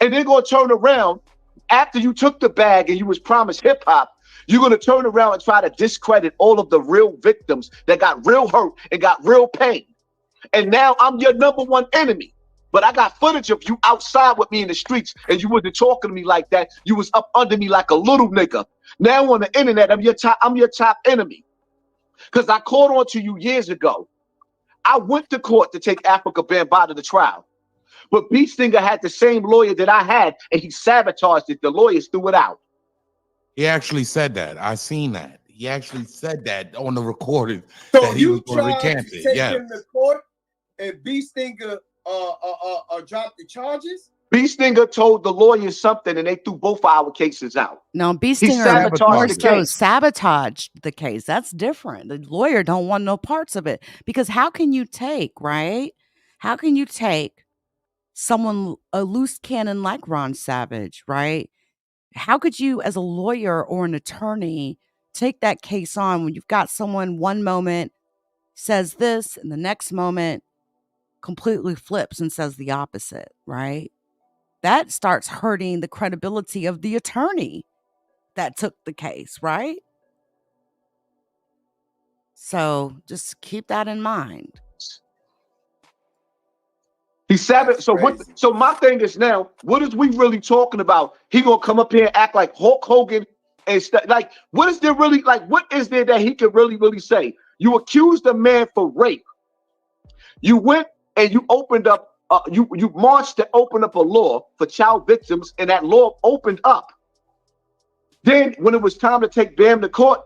And they're going to turn around after you took the bag and you was promised hip hop. You're going to turn around and try to discredit all of the real victims that got real hurt and got real pain. And now I'm your number one enemy. But I got footage of you outside with me in the streets and you wasn't talking to me like that. You was up under me like a little nigga. Now on the internet, I'm your top enemy. Because I caught on to you years ago. I went to court to take Afrika Bambaataa to trial. But B Stinger had the same lawyer that I had, and he sabotaged it. The lawyers threw it out. He actually said that. I seen that. He actually said that on the recording So that he was going to recant it. take Yeah. him to court and B Stinger dropped the charges? B Stinger told the lawyers something, and they threw both our cases out. No, B He Stinger sabotaged the case. sabotaged the case. That's different. The lawyer don't want no parts of it. Because how can you take, right? How can you take someone, a loose cannon like Ron Savage, right? How could you, as a lawyer or an attorney, take that case on when you've got someone one moment says this and the next moment completely flips and says the opposite, right? That starts hurting the credibility of the attorney that took the case, right? So just keep that in mind. He's savage. So what? So my thing is now, what is we really talking about? He gonna come up here and act like Hulk Hogan and stuff. Like, what is there really? Like, what is there that he can really say? You accused a man for rape. You went and you opened up. You marched to open up a law for child victims, and that law opened up. Then, when it was time to take Bam to court,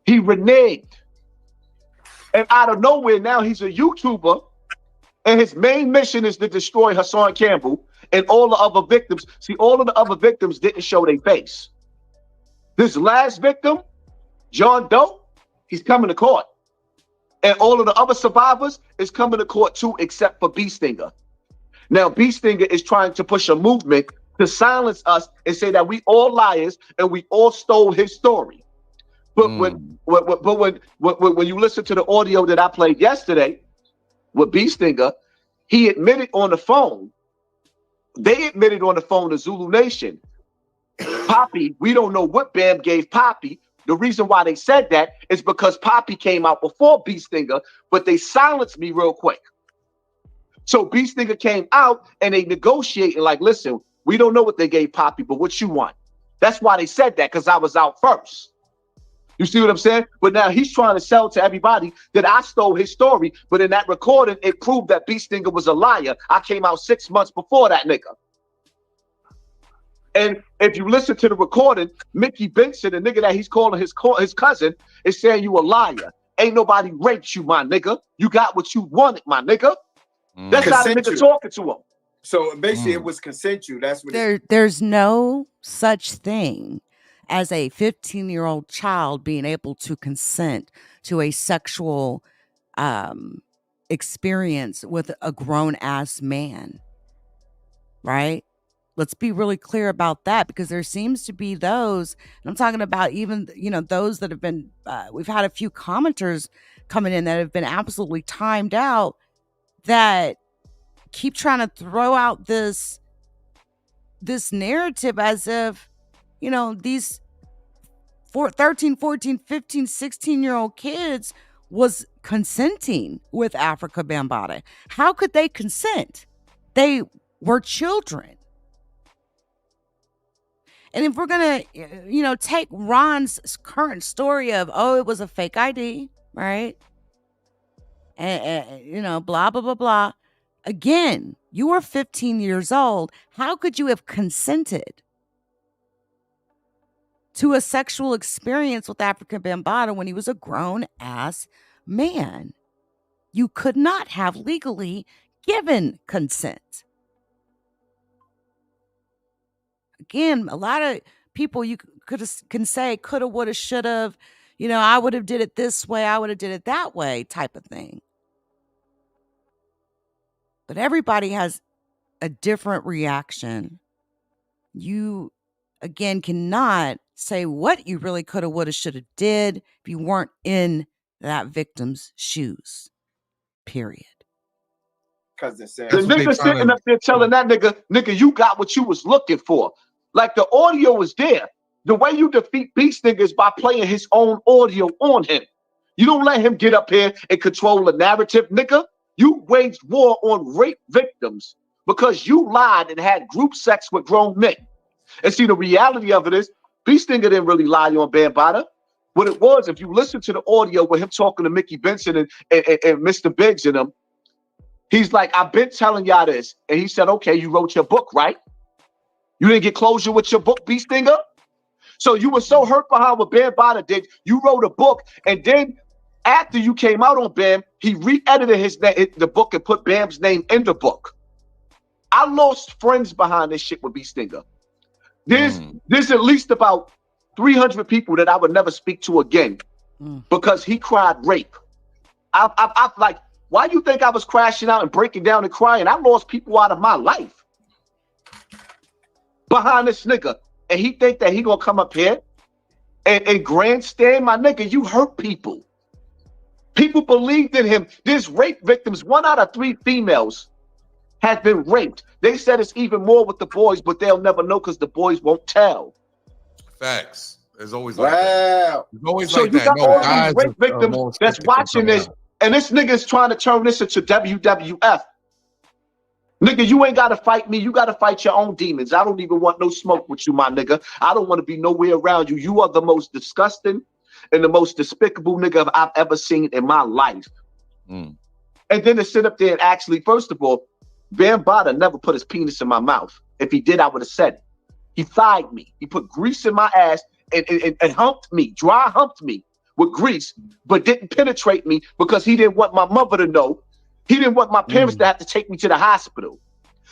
he reneged, and out of nowhere, now he's a YouTuber. And his main mission is to destroy Hassan Campbell and all the other victims. See, all of the other victims didn't show their face. This last victim, John Doe, he's coming to court. And all of the other survivors is coming to court too, except for Beestinger. Now, Beestinger is trying to push a movement to silence us and say that we all liars and we all stole his story. But when you listen to the audio that I played yesterday, with Beestinger, he admitted on the phone. They admitted on the phone to Zulu Nation. Poppy, we don't know what Bam gave Poppy. The reason why they said that is because Poppy came out before Beestinger, but they silenced me real quick. So Beestinger came out and they negotiated like, listen, we don't know what they gave Poppy, but what you want? That's why they said that, because I was out first. You see what I'm saying? But now he's trying to sell to everybody that I stole his story. But in that recording, it proved that Beestinger was a liar. I came out 6 months before that nigga. And if you listen to the recording, Mickey Bentson, the nigga that he's calling his cousin, is saying you a liar. Ain't nobody raped you, my nigga. You got what you wanted, my nigga. That's how the nigga talking to him. So basically it was consensual. That's what there's no such thing as a 15-year-old child being able to consent to a sexual experience with a grown-ass man, right? Let's be really clear about that, because there seems to be those, and I'm talking about even, those that have been, we've had a few commenters coming in that have been absolutely timed out that keep trying to throw out this narrative as if, these 13, 14, 15, 16-year-old kids was consenting with Afrika Bambaataa. How could they consent? They were children. And if we're going to, take Ron's current story of, it was a fake ID, right? And blah, blah, blah, blah. Again, you were 15 years old. How could you have consented to a sexual experience with Afrika Bambaataa when he was a grown-ass man? You could not have legally given consent. Again, a lot of people you can say coulda, woulda, shoulda, I would have did it this way, I would have did it that way type of thing. But everybody has a different reaction. You, again, cannot say what you really coulda, woulda, shoulda did if you weren't in that victim's shoes. Period. Because the nigga sitting up there telling that nigga, you got what you was looking for. Like, the audio was there. The way you defeat Beestinger is by playing his own audio on him. You don't let him get up here and control the narrative, nigga. You waged war on rape victims because you lied and had group sex with grown men. And see, the reality of it is, Beestinger didn't really lie on Bambaataa. What it was, if you listen to the audio with him talking to Mickey Bentson and Mr. Biggs and them, he's like, I've been telling y'all this. And he said, okay, you wrote your book, right? You didn't get closure with your book, Beestinger? So you were so hurt behind what Bambaataa did, you wrote a book, and then after you came out on Bam, he re-edited the book and put Bam's name in the book. I lost friends behind this shit with Beestinger. There's at least about 300 people that I would never speak to again because he cried rape. I like, why you think I was crashing out and breaking down and crying? I lost people out of my life behind this nigga. And he think that he gonna come up here and grandstand? My nigga, you hurt people. People believed in him. There's rape victims. 1 out of 3 females have been raped. They said it's even more with the boys, but they'll never know because the boys won't tell. Facts. It's always like that. It's always So like you that. got all these rape victims more that's skeptical watching coming this, out. and this nigga's trying to turn this into WWF. Nigga, you ain't gotta fight me. You gotta fight your own demons. I don't even want no smoke with you, my nigga. I don't want to be nowhere around you. You are the most disgusting and the most despicable nigga I've ever seen in my life. And then to sit up there and actually, first of all, Bambaataa never put his penis in my mouth. If he did, I would have said it. He thighed me. He put grease in my ass and humped me, dry humped me with grease, but didn't penetrate me because he didn't want my mother to know. He didn't want my parents to have to take me to the hospital.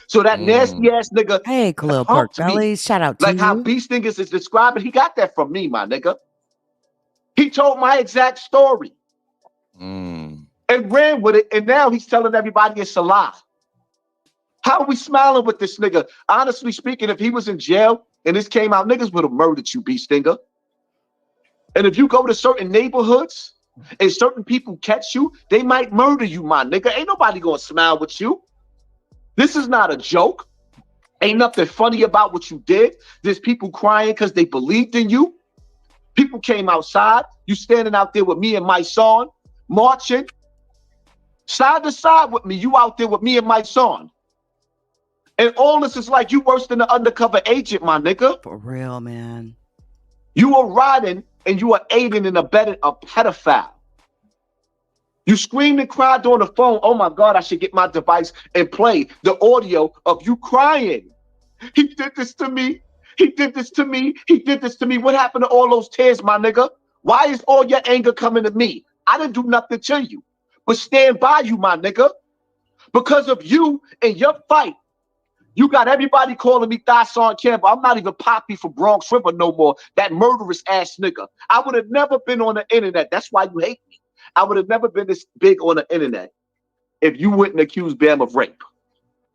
So that nasty ass nigga Hey, Khalil Pork Belly, shout out to like how you. Beast Niggas is describing. He got that from me, my nigga. He told my exact story and ran with it, and now he's telling everybody it's a lie. How are we smiling with this nigga? Honestly speaking, if he was in jail and this came out, niggas would have murdered you, Beast Nigga. And if you go to certain neighborhoods and certain people catch you, they might murder you, my nigga. Ain't nobody gonna smile with you. This is not a joke. Ain't nothing funny about what you did. There's people crying because they believed in you. People came outside. You standing out there with me and my son, marching. Side to side with me. You out there with me and my son. And all this is like you worse than the undercover agent, my nigga. For real, man. You are riding and you are aiding and abetting a pedophile. You screamed and cried on the phone. Oh my God, I should get my device and play the audio of you crying. He did this to me. He did this to me. He did this to me. What happened to all those tears, my nigga? Why is all your anger coming to me? I didn't do nothing to you, but stand by you, my nigga. Because of you and your fight, you got everybody calling me Hassan Campbell. I'm not even Poppy from Bronx River no more. That murderous ass nigga. I would have never been on the internet. That's why you hate me. I would have never been this big on the internet if you wouldn't accuse Bam of rape.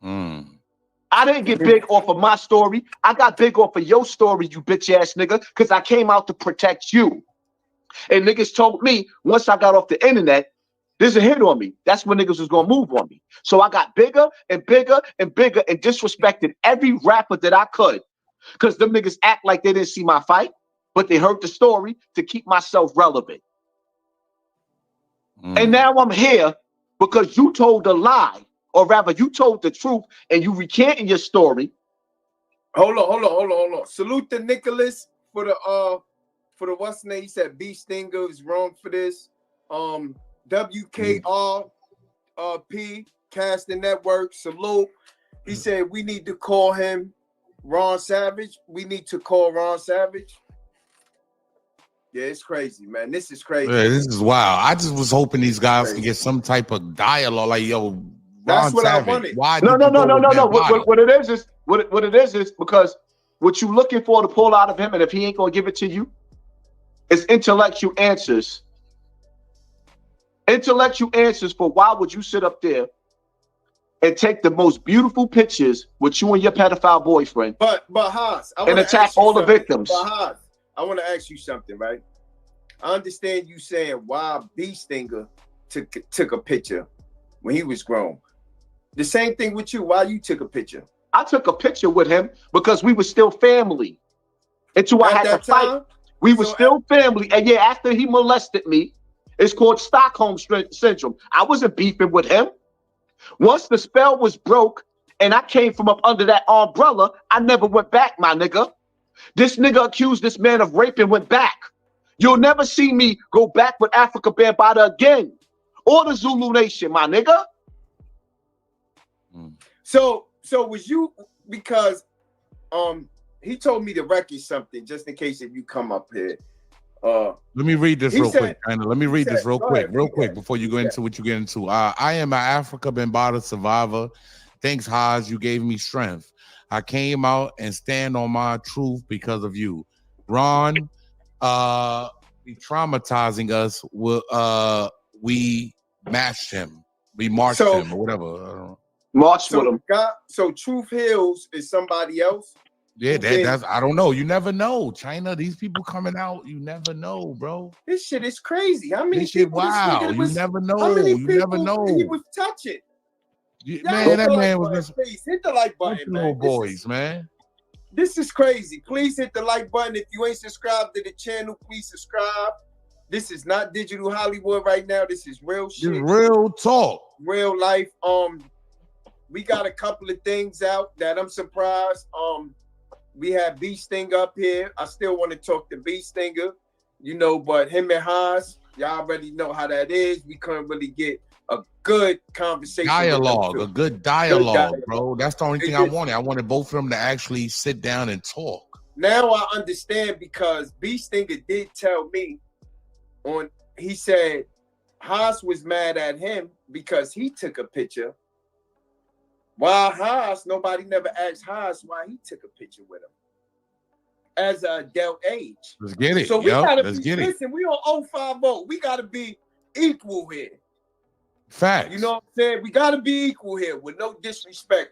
I didn't get big off of my story. I got big off of your story, you bitch ass nigga, because I came out to protect you. And niggas told me once I got off the internet, there's a hit on me. That's when niggas was gonna move on me. So I got bigger and bigger and bigger and disrespected every rapper that I could. Because them niggas act like they didn't see my fight, but they heard the story to keep myself relevant. And now I'm here because you told a lie, or rather you told the truth and you recanting your story. Hold on. Salute to Nicholas for the what's name. He said B Stinger is wrong for this. WKRP Casting Network, salute. He said we need to call him Ron Savage. We need to call Ron Savage. Yeah, it's crazy, man. This is crazy. Yeah, this is wild. I just was hoping these guys could get some type of dialogue, like, yo, that's Ron what Savage, I wanted. why No. did you go with Bambaataa? What it is because what you looking for to pull out of him, and if he ain't gonna give it to you, is intellectual answers. Intellectual answers for why would you sit up there and take the most beautiful pictures with you and your pedophile boyfriend, but Haas, and attack all the victims. But Haas, I want to ask you something, right? I understand you saying why B Stinger took a picture when he was grown. The same thing with you. Why you took a picture? I took a picture with him because we were still family. Until I had to fight. We were still family. And yeah, after he molested me, it's called Stockholm Syndrome. I wasn't beefing with him. Once the spell was broke and I came from up under that umbrella, I never went back, my nigga. This nigga accused this man of rape and went back. You'll never see me go back with Afrika Bambaataa again. Or the Zulu Nation, my nigga. So was you, because he told me to record something just in case if you come up here. Let me read this real quick, Chyna. Let me read this real quick before you go into what you get into. I am an Afrika Bambaataa survivor. Thanks, Haj. You gave me strength. I came out and stand on my truth because of you. Ron, be traumatizing us. We mashed him. We marched him or whatever. I don't know. Marched with him. So Truth Hills is somebody else? Yeah, that's I don't know. You never know, Chyna. These people coming out, you never know, bro. This shit is crazy. How many this shit, people? Wow, you never know. You never know. He was touching. Man, that man was just. Please hit the like button, man. Little boys, man. this is crazy. Please hit the like button. If you ain't subscribed to the channel, please subscribe. This is not digital Hollywood right now. This is real shit. This real talk. Real life. We got a couple of things out that I'm surprised. We have B Stinger up here. I still want to talk to B Stinger, you know, but him and Haas, y'all already know how that is. We couldn't really get a good conversation. Dialogue, a good dialogue, bro. That's the only thing I wanted. I wanted both of them to actually sit down and talk. Now I understand, because B Stinger did tell me he said Haas was mad at him because he took a picture. While Haas, nobody never asked Haas why he took a picture with him as a adult age. Let's get it. So we gotta get it. Listen, we on 050. We gotta be equal here. Facts. You know what I'm saying? We gotta be equal here with no disrespect.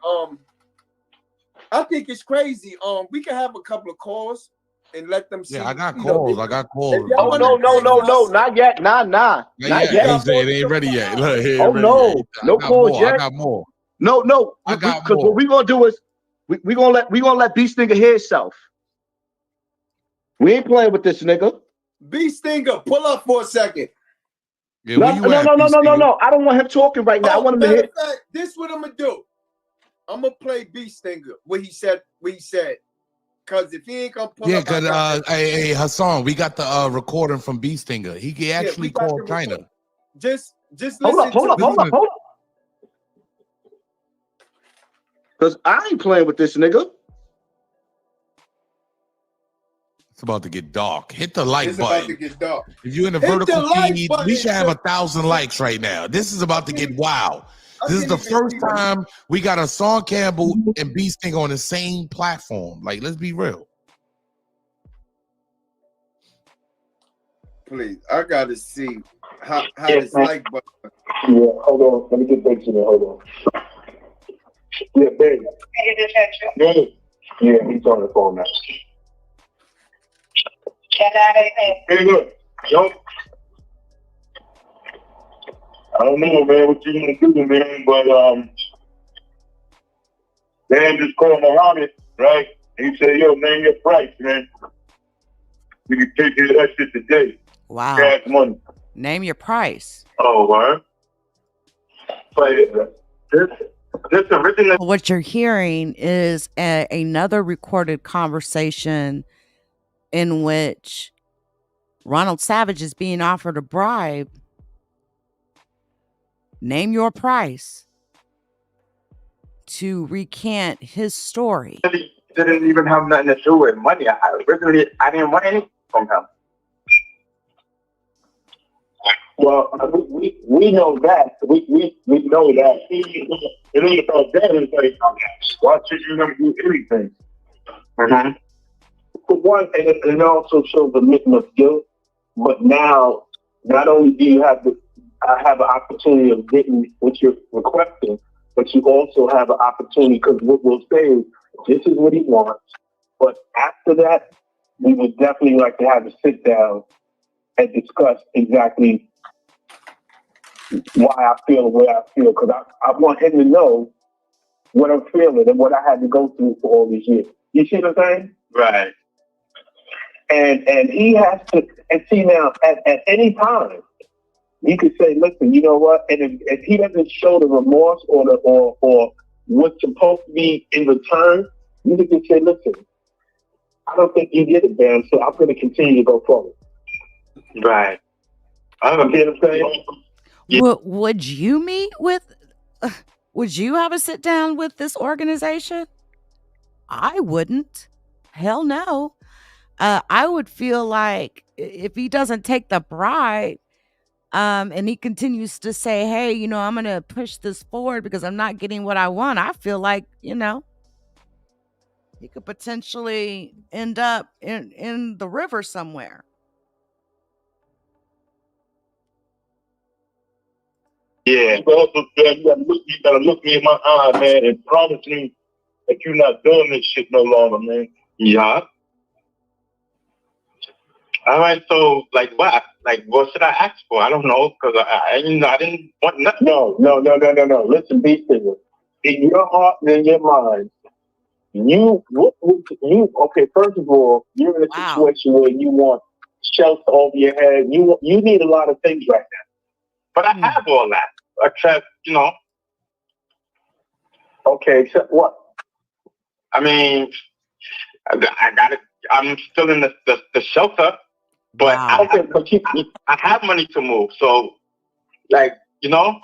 I think it's crazy. We can have a couple of calls and let them see. Yeah, I got calls. I got calls. Oh, no, not yet. Nah. Not yet. He said it ain't ready yet. Look, no calls yet. I got more. No. Because what we gonna do is we gonna let B Stinger hear himself. We ain't playing with this nigga. B Stinger, pull up for a second. Yeah, no. I don't want him talking right now. I want him to hear. Fact, this is what I'm gonna do. I'm gonna play B Stinger. What he said. Because if he ain't gonna pull up, because hey Hassan, we got the recording from B Stinger. He actually called Chyna. Just listen. Hold up. Because I ain't playing with this nigga. It's about to get dark. Hit the like button. About to get dark. If you're in the vertical feed, we should have 1,000 likes right now. This is about to get wild. This is the first time we got Hassan Campbell and B Stinger on the same platform. Like, let's be real. Please, I gotta see how this like button. Yeah, hold on. Let me get back to that. Hold on. Yeah, baby. Yeah, he's on the phone now. Hey, look, yo. I don't know, man, what you gonna do, man, but Dan just called Muhammad, right? And he said, yo, name your price, man. We can take care of that shit today. Wow. Cash money. Name your price. Oh, what? But this original. What you're hearing is another recorded conversation in which Ronald Savage is being offered a bribe. Name your price to recant his story. It didn't even have nothing to do with money. Originally, I didn't want anything from him. Well, we know that. We know that. It ain't about that. It's like, why should you never do anything? Mm-hmm. For one, and it also shows a mission of guilt. But now, not only do you have an opportunity of getting what you're requesting, but you also have an opportunity, because what we'll say is, this is what he wants. But after that, we would definitely like to have a sit down and discuss exactly why I feel the way I feel, because I want him to know what I'm feeling and what I had to go through for all these years. You see what I'm saying? Right. And he has to, and see now, at any time, you could say, listen, you know what? And if he doesn't show the remorse or what's supposed to be in return, you could just say, listen, I don't think you did it, man, so I'm going to continue to go forward. Right. You know what I'm saying? Yeah. Would you meet with, would you have a sit down with this organization? I wouldn't. Hell no. I would feel like if he doesn't take the bribe, and he continues to say, hey, you know, I'm going to push this forward because I'm not getting what I want, I feel like, you know, he could potentially end up in the river somewhere. Yeah. You gotta look me in my eye, man, and promise me that you're not doing this shit no longer, man. Yeah. All right, so what? What should I ask for? I don't know, because I didn't want nothing. No. Listen, be serious. In your heart and in your mind, Okay, first of all, you're in a situation where you want shelter over your head. You need a lot of things right now. But I have all that, except, Okay, except what? I mean, I got it. I'm still in the shelter, but I have money to move. So, No.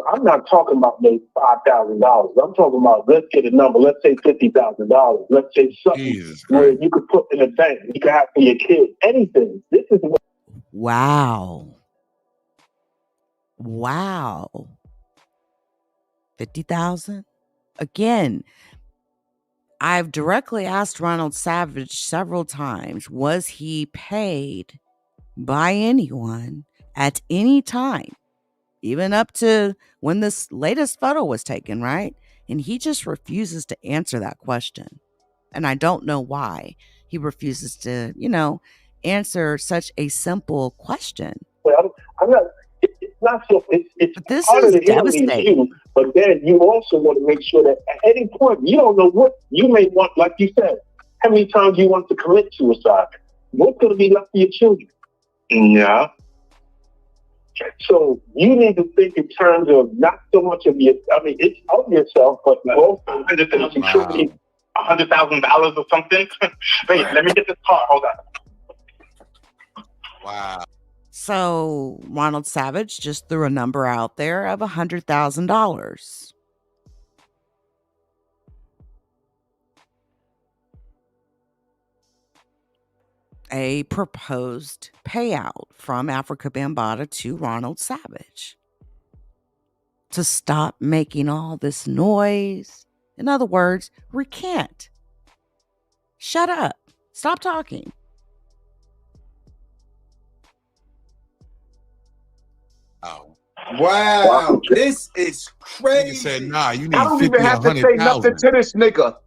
I'm not talking about those $5,000. I'm talking about, let's get a number. Let's say $50,000. Let's say something where you could put in a bank. You could have for your kids. Anything. This is what. Wow. 50,000? Again, I've directly asked Ronald Savage several times, was he paid by anyone at any time? Even up to when this latest photo was taken, right? And he just refuses to answer that question. And I don't know why he refuses to, answer such a simple question. Well, I'm not. It's not so. It's but this harder is to devastating. You, but then you also want to make sure that at any point you don't know what you may want. Like you said, how many times you want to commit suicide? What's going to be left for your children? Yeah. So you need to think in terms of not so much of your. I mean, it's of yourself, but also $100,000 or something. Wait, let me get this car. Hold on. Wow. So Ronald Savage just threw a number out there of $100,000. A proposed payout from Afrika Bambaataa to Ronald Savage to stop making all this noise. In other words, recant. Shut up. Stop talking. Oh. Wow. This is crazy. He said, nah, you need I don't 50, even have to say nothing to this nigga.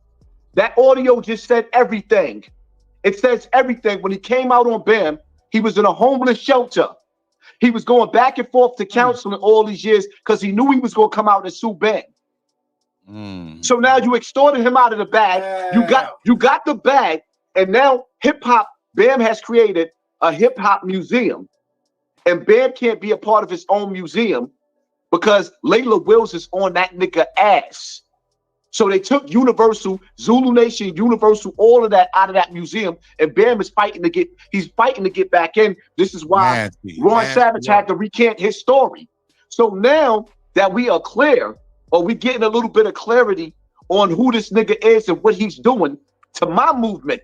That audio just said everything. It says everything. When he came out on BAM, he was in a homeless shelter. He was going back and forth to counseling all these years because he knew he was going to come out and sue BAM. So now you extorted him out of the bag. You got the bag, and now hip hop. BAM has created a hip hop museum, and BAM can't be a part of his own museum because Layla Wills is on that nigga ass. So they took Universal, Zulu Nation, Universal, all of that out of that museum, and BAM is fighting to get. He's fighting to get back in. This is why Ron Savage had to recant his story. So now that we are clear, or we getting a little bit of clarity on who this nigga is and what he's doing to my movement,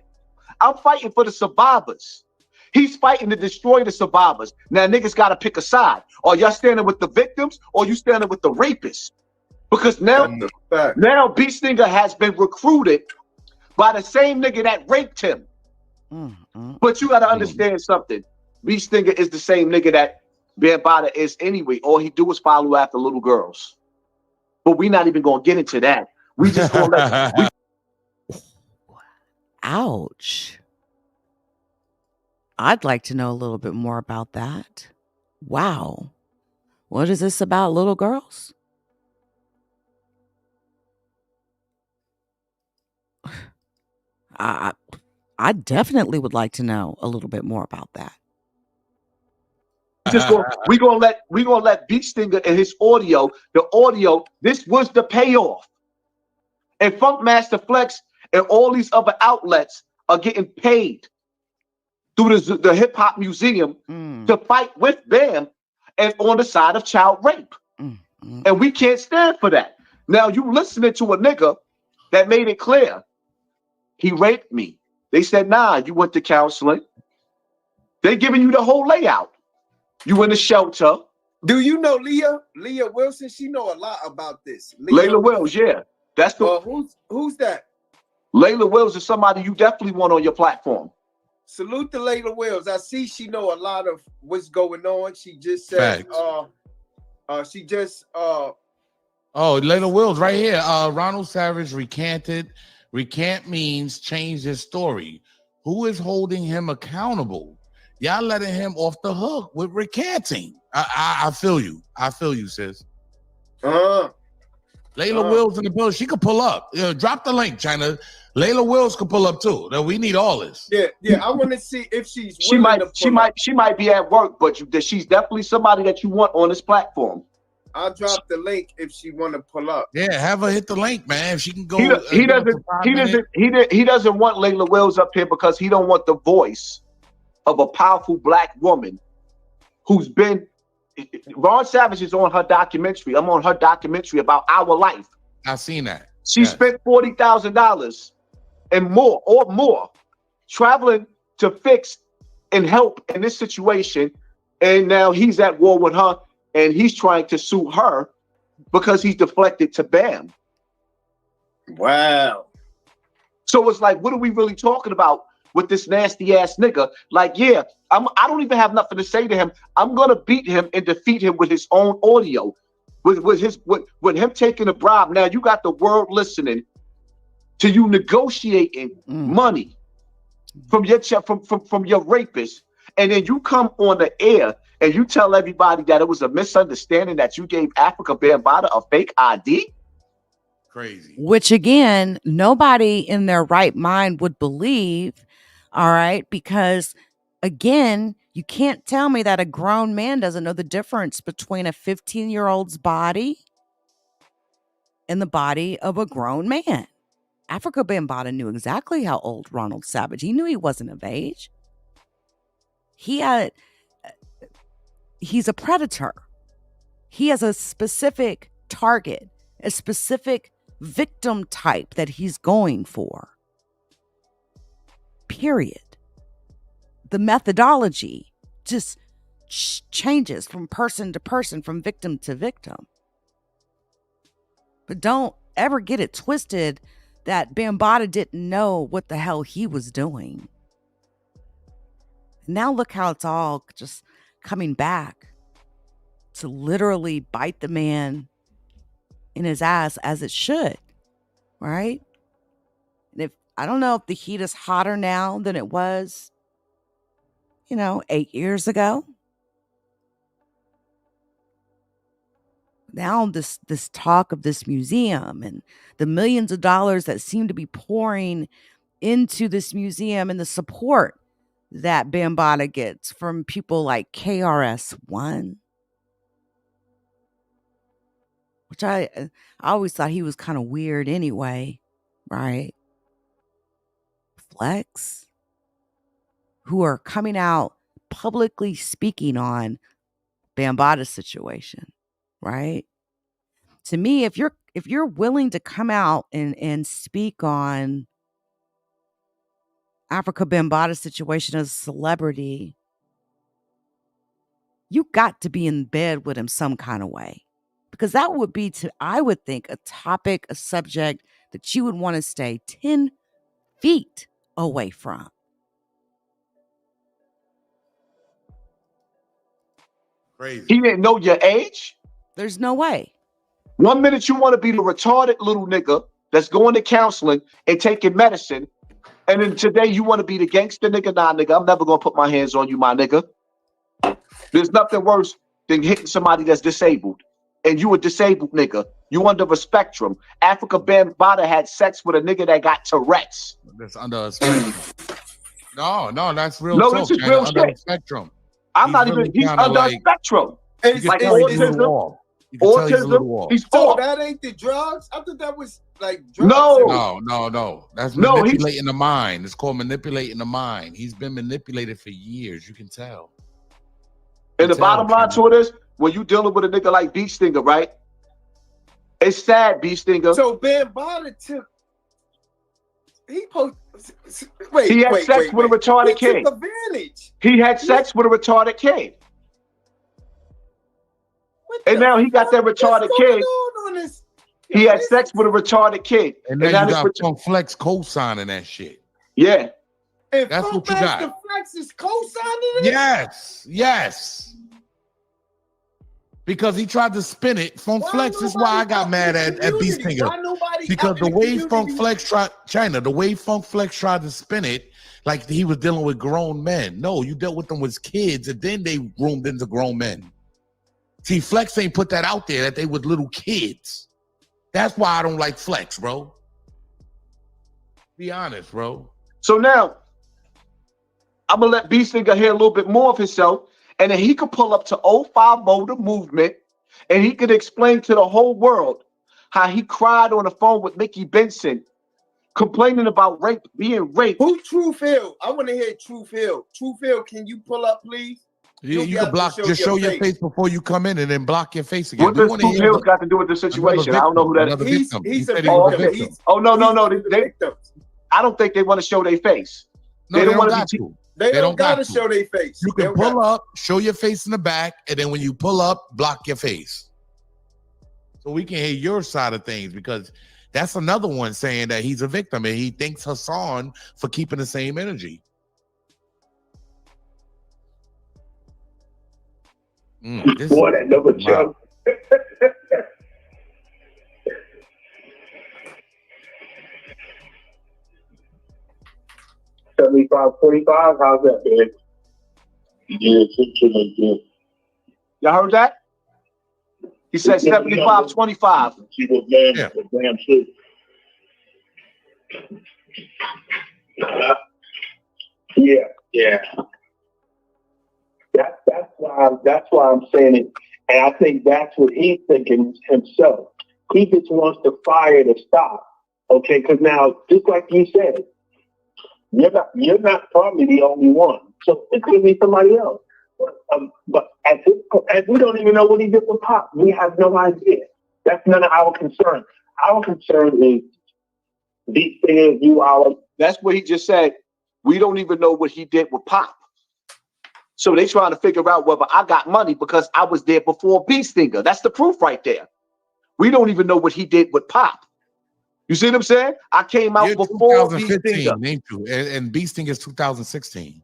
I'm fighting for the survivors. He's fighting to destroy the survivors. Now niggas got to pick a side. Are y'all standing with the victims or you standing with the rapists? Because now B Stinger has been recruited by the same nigga that raped him. But you got to understand something. B Stinger is the same nigga that Bambaataa is anyway. All he do is follow after little girls. But we're not even going to get into that. We just going to let... Ouch. I'd like to know a little bit more about that. Wow. What is this about little girls? I definitely would like to know a little bit more about that. We're gonna let Beat Stinger and his audio, this was the payoff. And Funk Master Flex and all these other outlets are getting paid through the hip hop museum to fight with BAM and on the side of child rape. And we can't stand for that. Now you listening to a nigga that made it clear. He raped me. They said, nah, you went to counseling. They giving you the whole layout. You in the shelter. Do you know Leah Wilson? She know a lot about this. Layla Wills, yeah. That's the who's that? Layla Wills is somebody you definitely want on your platform. Salute to Layla Wills. I see she know a lot of what's going on. She just said Layla Wills right here. Ronald Savage recanted. Recant means change his story. Who is holding him accountable? Y'all letting him off the hook with recanting. I feel you. I feel you, sis. Layla Wills in the building. She could pull up. Drop the link, Chyna. Layla Wills could pull up too. We need all this. Yeah. I want to see if she's. She might be at work, but she's definitely somebody that you want on this platform. I'll drop the link if she want to pull up. Yeah, have her hit the link, man. If she can go. He doesn't want Layla Wills up here because he don't want the voice of a powerful black woman who's been. Ron Savage is on her documentary. I'm on her documentary about our life. I've seen that. She spent $40,000 and more traveling to fix and help in this situation, and now he's at war with her. And he's trying to sue her because he's deflected to Bam. Wow. So it's like, what are we really talking about with this nasty ass nigga? Like, yeah, I don't even have nothing to say to him. I'm gonna beat him and defeat him with his own audio, with him taking a bribe. Now you got the world listening to you negotiating money from your rapist, and then you come on the air and you tell everybody that it was a misunderstanding that you gave Afrika Bambaataa a fake ID? Crazy. Which, again, nobody in their right mind would believe, all right? Because, again, you can't tell me that a grown man doesn't know the difference between a 15-year-old's body and the body of a grown man. Afrika Bambaataa knew exactly how old Ronald Savage. He knew he wasn't of age. He's a predator. He has a specific target, a specific victim type that he's going for. Period. The methodology just changes from person to person, from victim to victim. But don't ever get it twisted that Bambaataa didn't know what the hell he was doing. Now look how it's all just coming back to literally bite the man in his ass, as it should, right? And I don't know if the heat is hotter now than it was, 8 years ago. Now this talk of this museum and the millions of dollars that seem to be pouring into this museum and the support that Bambaataa gets from people like KRS-One, which I always thought he was kind of weird anyway, right? Flex, who are coming out publicly speaking on Bambaataa's situation, right? To me, if you're willing to come out and speak on Afrika Bambaataa's situation as a celebrity, you got to be in bed with him some kind of way. Because that would be, I would think, a topic, a subject that you would want to stay 10 feet away from. Crazy. He didn't know your age? There's no way. 1 minute you want to be the retarded little nigga that's going to counseling and taking medicine, and then today you want to be the gangster nigga. Nah, nigga, I'm never going to put my hands on you, my nigga. There's nothing worse than hitting somebody that's disabled. And you a disabled nigga. You under a spectrum. Afrika Bambaataa had sex with a nigga that got Tourette's. That's under a spectrum. No, that's real. No, talk, this is real under shit. A spectrum. He's under a spectrum. It's like autism. He's so off. that ain't the drugs? I thought that was like drugs. No. That's manipulating the mind. It's called manipulating the mind. He's been manipulated for years. You can tell. And the bottom line to it is, when you dealing with a nigga like Beat Stinger, right? It's sad, Beat Stinger. So Bambaataa took. He had sex with a retarded kid. Took advantage. He had sex with a retarded kid. And now he got that retarded kid. He had sex with a retarded kid. And now you got Funk Flex co-signing that shit. Yeah. And that's what you got. Flex is co-signing it? Yes. Because he tried to spin it. Funk Flex is why I got mad at Beast Stinger. Because the way Funk Flex tried to spin it, like he was dealing with grown men. No, you dealt with them as kids, and then they groomed into grown men. See, Flex ain't put that out there that they were little kids. That's why I don't like Flex, bro. Be honest, bro. So now, I'm going to let B-Singer hear a little bit more of himself, and then he could pull up to 050 the movement, and he could explain to the whole world how he cried on the phone with Mickey Bentson, complaining about rape, being raped. Who True Phil? I want to hear True Phil. True Phil, can you pull up, please? You can block, just show your face before you come in and then block your face again. What does True Phil got to do with the situation? I don't know who that is. He's a victim. No. I don't think they want to show their face. No, they don't got to. They don't got to show their face. You can pull up, show your face in the back, and then when you pull up, block your face. So we can hear your side of things, because that's another one saying that he's a victim and he thanks Hassan for keeping the same energy. Boy, that number jump. 75-25, how's that, man? Yeah, y'all heard that? He said 75-25. Yeah. That's why I'm saying it, and I think that's what he's thinking himself. He just wants the fire to stop, okay? Because now, just like you said, you're not probably the only one, so it could be somebody else. But as we don't even know what he did with Pop, we have no idea. That's none of our concern. Our concern is these things. That's what he just said. We don't even know what he did with Pop. So they trying to figure out whether I got money because I was there before B-Stinger. That's the proof right there. We don't even know what he did with Pop. You see what I'm saying? I came out before B-Stinger. And B-Stinger is 2016.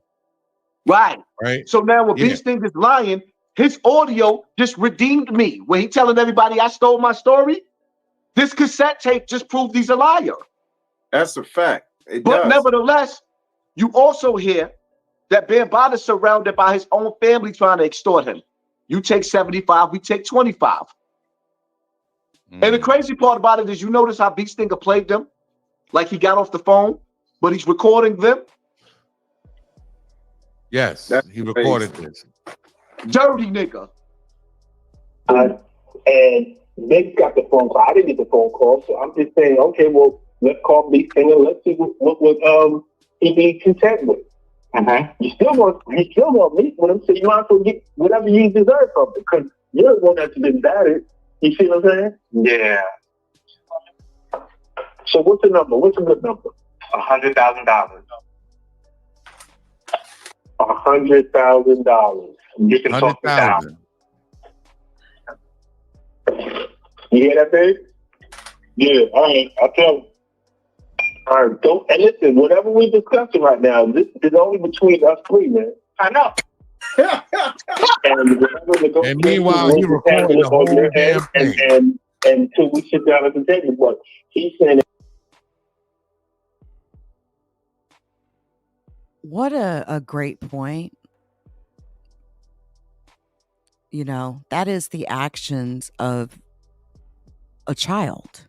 Right. So now when Yeah. B-Stinger is lying, his audio just redeemed me. When he telling everybody I stole my story, this cassette tape just proved he's a liar. That's a fact. But nevertheless, you also hear that Bambaataa is surrounded by his own family trying to extort him. You take 75, we take 25. And the crazy part about it is, you notice how B-Stinger played them? Like he got off the phone, but he's recording them? Yes, he recorded this. Dirty nigga. And Nick got the phone call. I didn't get the phone call, so I'm just saying, okay, well, let's call B-Stinger. Let's see what he be content with. You still want to meet with him, so you might as well get whatever you deserve from him, because you're the one that's been battered. You see what I'm saying? Yeah. So what's the number? What's a good number? $100,000. $100,000. You can talk it down. You hear that, babe? Yeah. All right. I'll tell him. All right. And listen, whatever we're discussing right now, this is only between us three, man. I know. And meanwhile, you recording the whole damn thing. And until we sit down at the table, but he's saying. What a great point. You know, that is the actions of a child.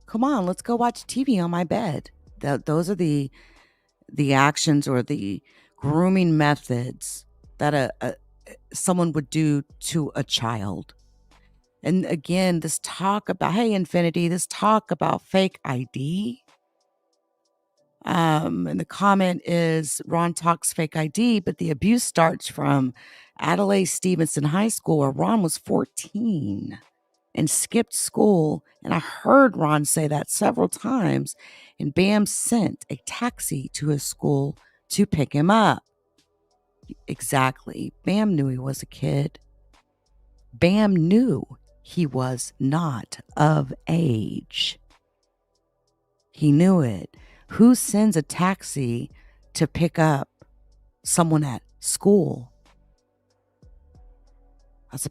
Come on, let's go watch TV on my bed. Those are the actions or the grooming methods that someone would do to a child. And again, this talk about, hey, Infinity, this talk about fake ID. And the comment is, Ron talks fake ID, but the abuse starts from Adelaide Stevenson High School, where Ron was 14 and skipped school. And I heard Ron say that several times. And Bam sent a taxi to his school to pick him up. Exactly. Bam knew he was a kid. Bam knew he was not of age. He knew it. Who sends a taxi to pick up someone at school? That's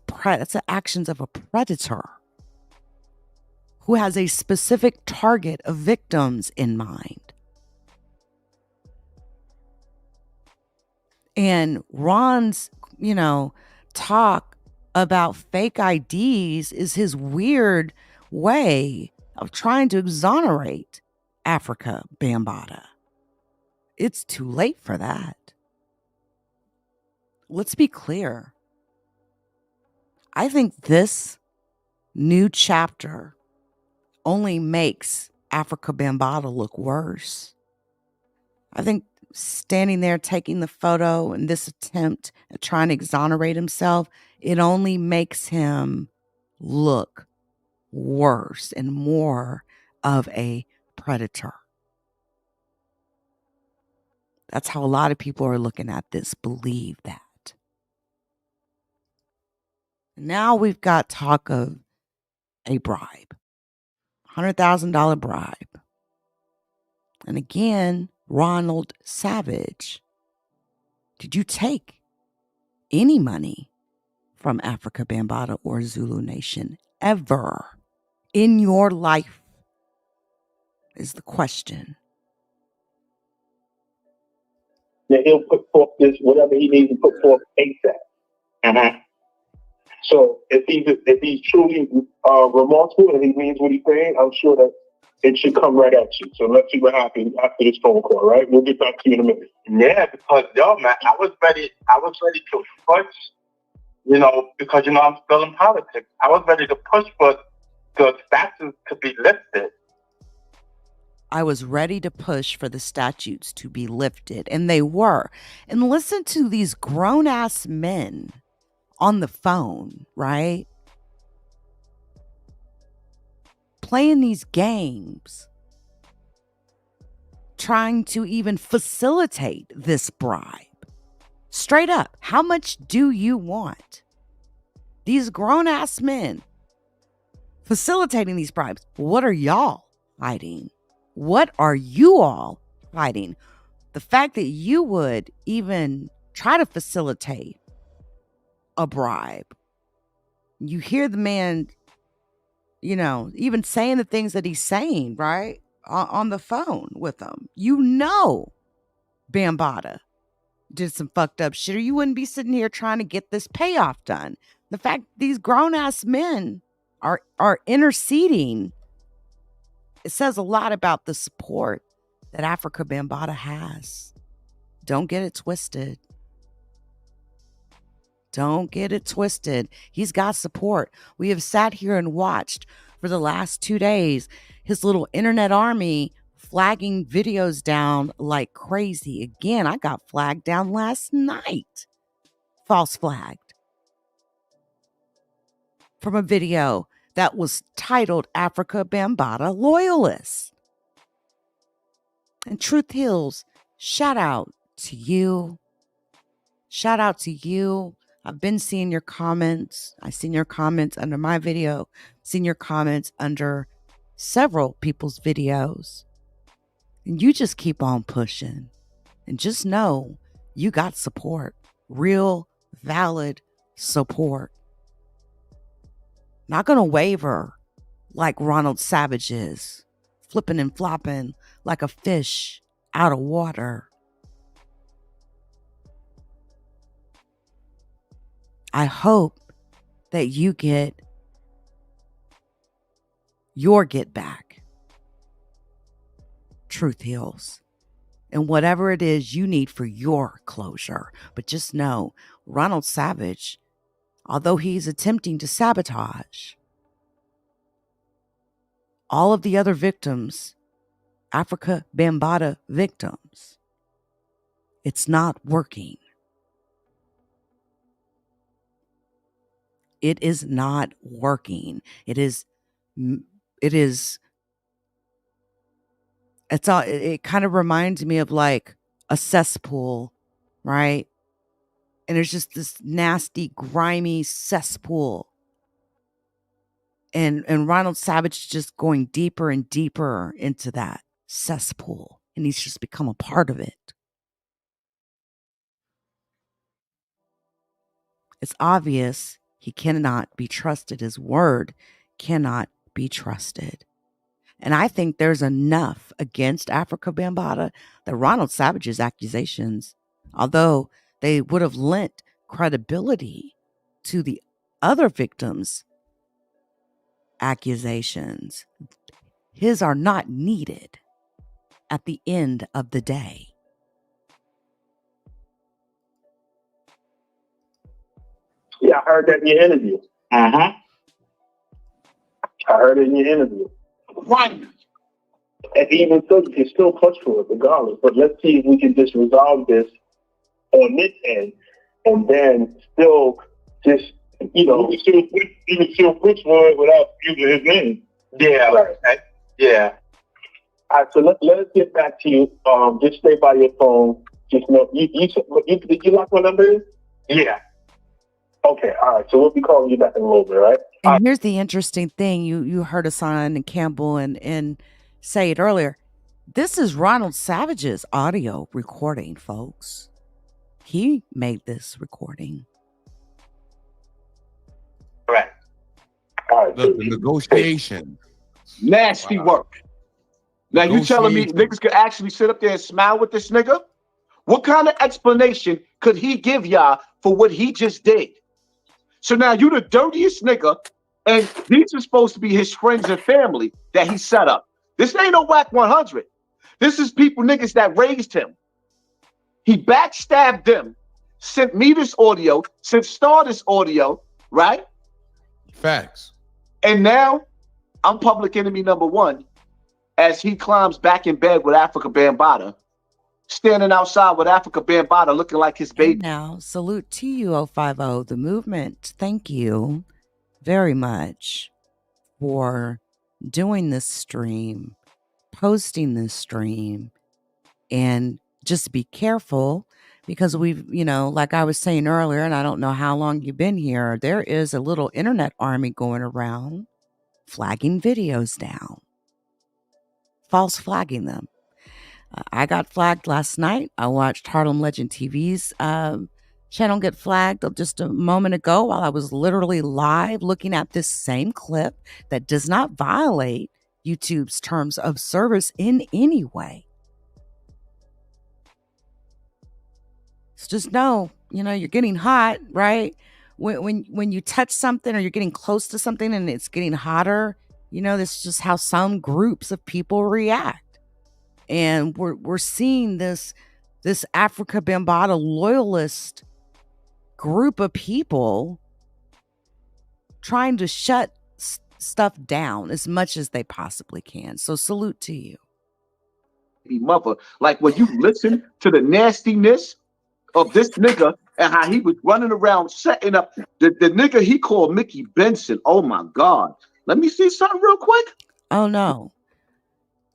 the actions of a predator who has a specific target of victims in mind. And Ron's, talk about fake IDs is his weird way of trying to exonerate Afrika Bambaataa. It's too late for that. Let's be clear. I think this new chapter only makes Afrika Bambaataa look worse. I think standing there taking the photo and this attempt at trying to exonerate himself, it only makes him look worse and more of a predator. That's how a lot of people are looking at this, believe that. Now we've got talk of a bribe, $100,000 bribe. And again, Ronald Savage, did you take any money from Afrika Bambaataa or Zulu Nation ever in your life? Is the question. Yeah, he'll put forth this, whatever he needs to put forth ASAP. Mm-hmm. So if he's truly remorseful and he means what he's saying, I'm sure that it should come right at you. So let's see what happens after this phone call, right? We'll get back to you in a minute. Yeah, because man, I was ready to push, because I'm still in politics. I was ready to push for the statutes to be lifted. I was ready to push for the statutes to be lifted, and they were. And listen to these grown-ass men on the phone, right? Playing these games, trying to even facilitate this bribe. Straight up, how much do you want? These grown-ass men facilitating these bribes. What are y'all hiding? What are you all hiding? The fact that you would even try to facilitate a bribe. You hear the man, even saying the things that he's saying, right? On the phone with them. Bambaataa did some fucked up shit, or you wouldn't be sitting here trying to get this payoff done. The fact these grown-ass men are interceding, it says a lot about the support that Afrika Bambaataa has. Don't get it twisted. Don't get it twisted. He's got support. We have sat here and watched for the last 2 days his little internet army flagging videos down like crazy. Again, I got flagged down last night. False flagged. From a video that was titled Afrika Bambaataa Loyalist. And Truth Heals, shout out to you. Shout out to you. I've been seeing your comments. I've seen your comments under my video, seen your comments under several people's videos. And you just keep on pushing. And just know you got support. Real, valid support. Not going to waver like Ronald Savage is. Flipping and flopping like a fish out of water. I hope that you get your get back. Truth heals. And whatever it is you need for your closure. But just know, Ronald Savage, although he's attempting to sabotage all of the other victims, Afrika Bambaataa victims, it's not working. It is not working. It kind of reminds me of like a cesspool, right? And there's just this nasty, grimy cesspool. And Ronald Savage is just going deeper and deeper into that cesspool. And he's just become a part of it. It's obvious he cannot be trusted. His word cannot be trusted. And I think there's enough against Afrika Bambaataa that Ronald Savage's accusations, although they would have lent credibility to the other victims, accusations. His are not needed at the end of the day. Yeah, I heard that in your interview. I heard it in your interview. Right. And even so, you can still push for it regardless. But let's see if we can just resolve this on this end, and then still just, you know, you can still push for it without using his name. Yeah. Right. Yeah. All right. So let us get back to you. Just stay by your phone. Just know did you lock my number in? Yeah. Okay. All right. So we'll be calling you back in a little bit, right? And here's the interesting thing. You heard Hassan and Campbell and say it earlier. This is Ronald Savage's audio recording, folks. He made this recording. Correct. All right. The negotiation. Nasty work. Now you telling me niggas could actually sit up there and smile with this nigga? What kind of explanation could he give y'all for what he just did? So now you the dirtiest nigga, and these are supposed to be his friends and family that he set up. This ain't no whack 100. This is people, niggas that raised him. He backstabbed them, sent me this audio, sent Star this audio, right? Facts. And now I'm public enemy number one as he climbs back in bed with Afrika Bambaataa, standing outside with Afrika Bambaataa looking like his baby. And now, salute to you, 050, the movement. Thank you very much for doing this stream, posting this stream, and just be careful because we've, like I was saying earlier, and I don't know how long you've been here, there is a little internet army going around flagging videos down, false flagging them. I got flagged last night. I watched Harlem Legend TV's channel get flagged just a moment ago while I was literally live looking at this same clip that does not violate YouTube's terms of service in any way. So just know, you're getting hot, right? When you touch something or you're getting close to something and it's getting hotter, this is just how some groups of people react. And we're seeing this Afrika Bambaataa loyalist group of people trying to shut stuff down as much as they possibly can. So salute to you. Mother, like when you listen to the nastiness of this nigga and how he was running around setting up the nigga he called Mickey Bentson. Oh my God. Let me see something real quick. Oh no.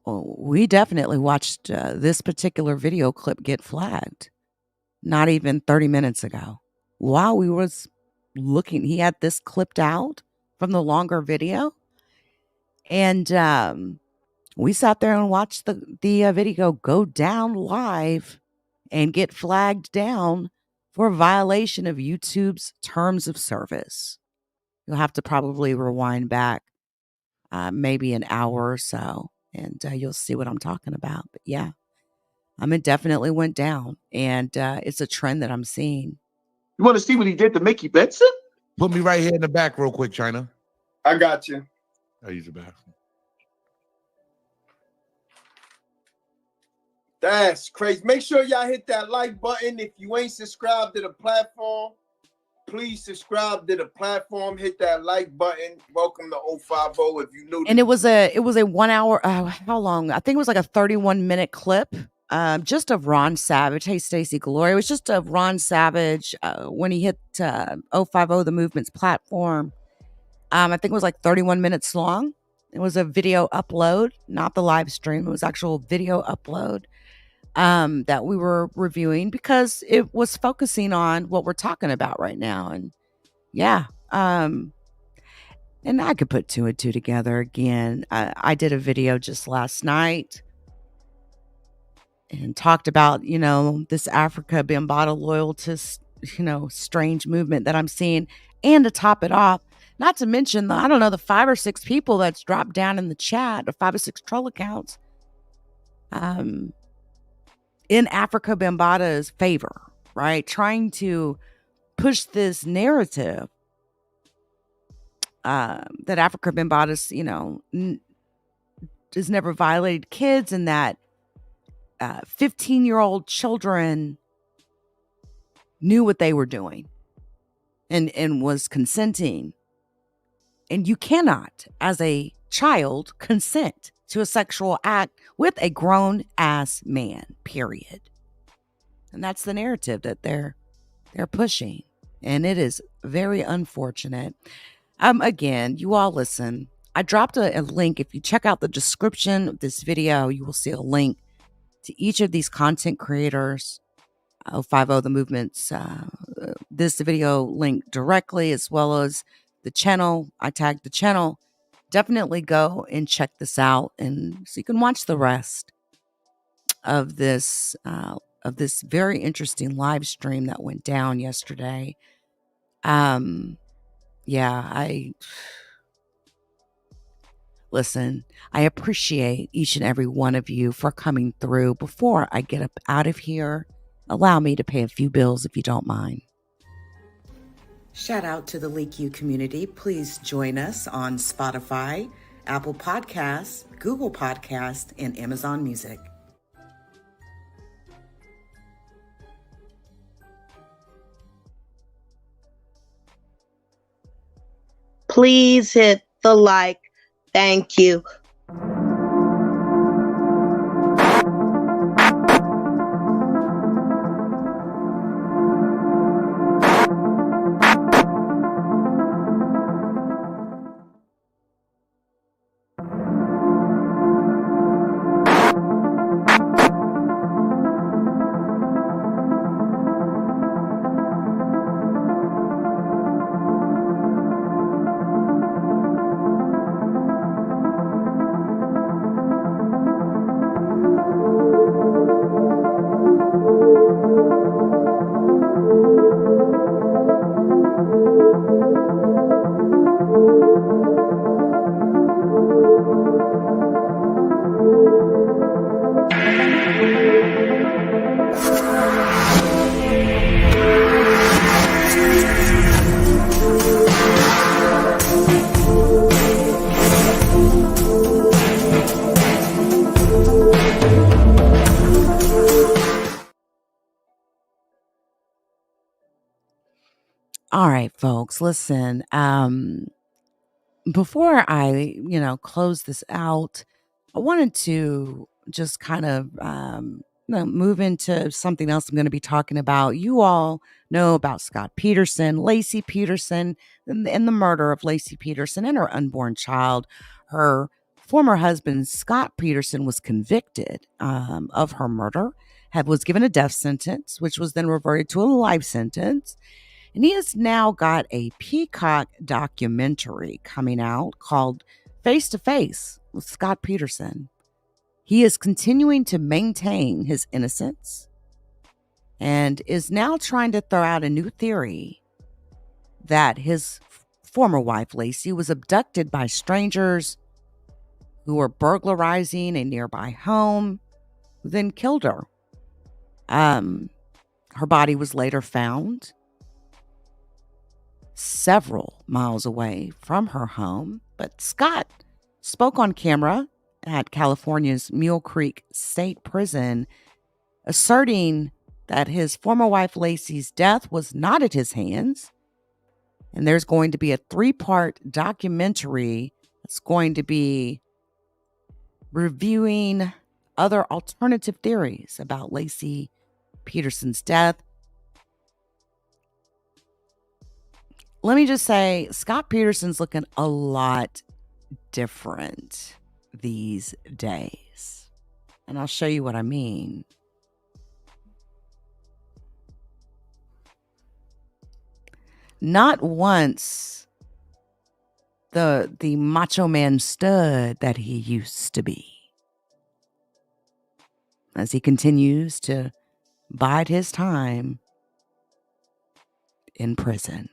Well, we definitely watched this particular video clip get flagged not even 30 minutes ago. While we was looking, he had this clipped out from the longer video. And we sat there and watched the video go down live and get flagged down for a violation of YouTube's terms of service. You'll have to probably rewind back maybe an hour or so. And you'll see what I'm talking about. But yeah, it definitely went down. And it's a trend that I'm seeing. You want to see what he did to Mickey Bentson? Put me right here in the back real quick, Chyna. I got you. I use the bathroom. That's crazy. Make sure y'all hit that like button. If you ain't subscribed to the platform, please subscribe to the platform. Hit that like button. Welcome to 050 if you new. And it was a 1 hour. How long? I think it was like a 31-minute clip, just of Ron Savage. Hey, Stacey Glory. It was just of Ron Savage when he hit 050 the movement's platform. I think it was like 31 minutes long. It was a video upload, not the live stream. It was actual video upload that we were reviewing because it was focusing on what we're talking about right now. And yeah, and I could put two and two together again. I did a video just last night and talked about, this Afrika Bambaataa loyalist, strange movement that I'm seeing. And to top it off, not to mention the 5 or 6 people that's dropped down in the chat, or 5 or 6 troll accounts, in Afrika Bambaataa's favor, right? Trying to push this narrative that Afrika Bambaataa, you know, has never violated kids, and that 15-year-old children knew what they were doing and was consenting. And you cannot, as a child, consent to a sexual act with a grown-ass man, period. And that's the narrative that they're pushing. And it is very unfortunate. Again, you all listen. I dropped a link. If you check out the description of this video, you will see a link to each of these content creators. 050 The Movement's this video link directly, as well as the channel. I tagged the channel. Definitely go and check this out, and so you can watch the rest of this very interesting live stream that went down yesterday. Listen, I appreciate each and every one of you for coming through. Before I get up out of here, allow me to pay a few bills if you don't mind. Shout out to the LeakYou community. Please join us on Spotify, Apple Podcasts, Google Podcasts, and Amazon Music. Please hit the like. Thank you. All right, folks, listen. Before I, close this out, I wanted to just kind of move into something else I'm going to be talking about. You all know about Scott Peterson, Laci Peterson, and the murder of Laci Peterson and her unborn child. Her former husband, Scott Peterson, was convicted of her murder, was given a death sentence, which was then reverted to a life sentence. And he has now got a Peacock documentary coming out called Face to Face with Scott Peterson. He is continuing to maintain his innocence and is now trying to throw out a new theory that his former wife, Laci, was abducted by strangers who were burglarizing a nearby home, who then killed her. Her body was later found several miles away from her home, but Scott spoke on camera at California's Mule Creek State Prison, asserting that his former wife Laci's death was not at his hands, and there's going to be a 3-part documentary that's going to be reviewing other alternative theories about Laci Peterson's death. Let me just say, Scott Peterson's looking a lot different these days. And I'll show you what I mean. Not once the macho man stud that he used to be, as he continues to bide his time in prison.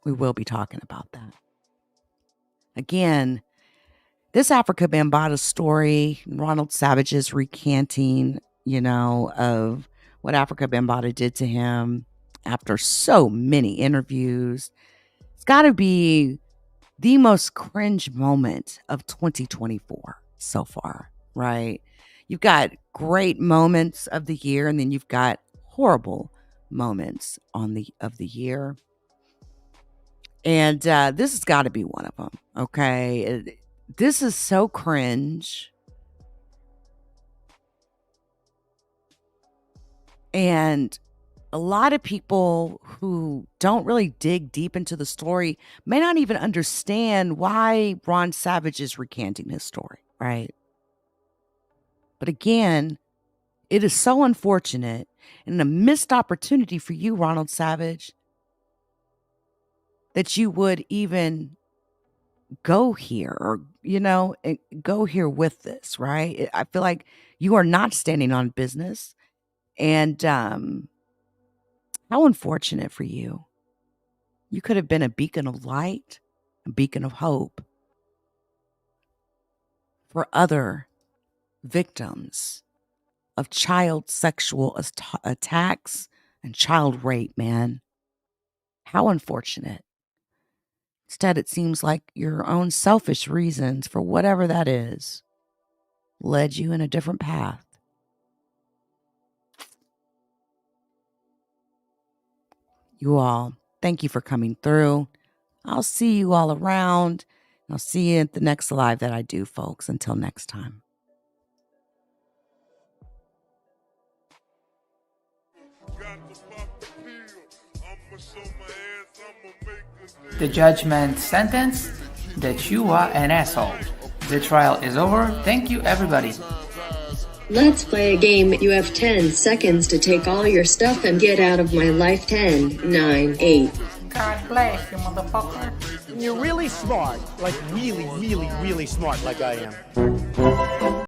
We will be talking about that. Again, this Afrika Bambaataa story, Ronald Savage's recanting, of what Afrika Bambaataa did to him after so many interviews. got to be the most cringe moment of 2024 so far, right? You've got great moments of the year, and then you've got horrible moments of the year. And this has got to be one of them, okay? This is so cringe. And a lot of people who don't really dig deep into the story may not even understand why Ron Savage is recanting his story, right? But again, it is so unfortunate and a missed opportunity for you, Ronald Savage, that you would even go here or, go here with this, right? I feel like you are not standing on business. And how unfortunate for you. You could have been a beacon of light, a beacon of hope for other victims of child sexual attacks and child rape, man. How unfortunate. Instead, it seems like your own selfish reasons, for whatever that is, led you in a different path. You all, thank you for coming through. I'll see you all around. I'll see you at the next live that I do, folks. Until next time. The judgment sentence that you are an asshole. The trial is over. Thank you, everybody. Let's play a game. You have 10 seconds to take all your stuff and get out of my life. 10, 9, 8. God bless you, motherfucker. You're really smart. Like really, really, really smart like I am.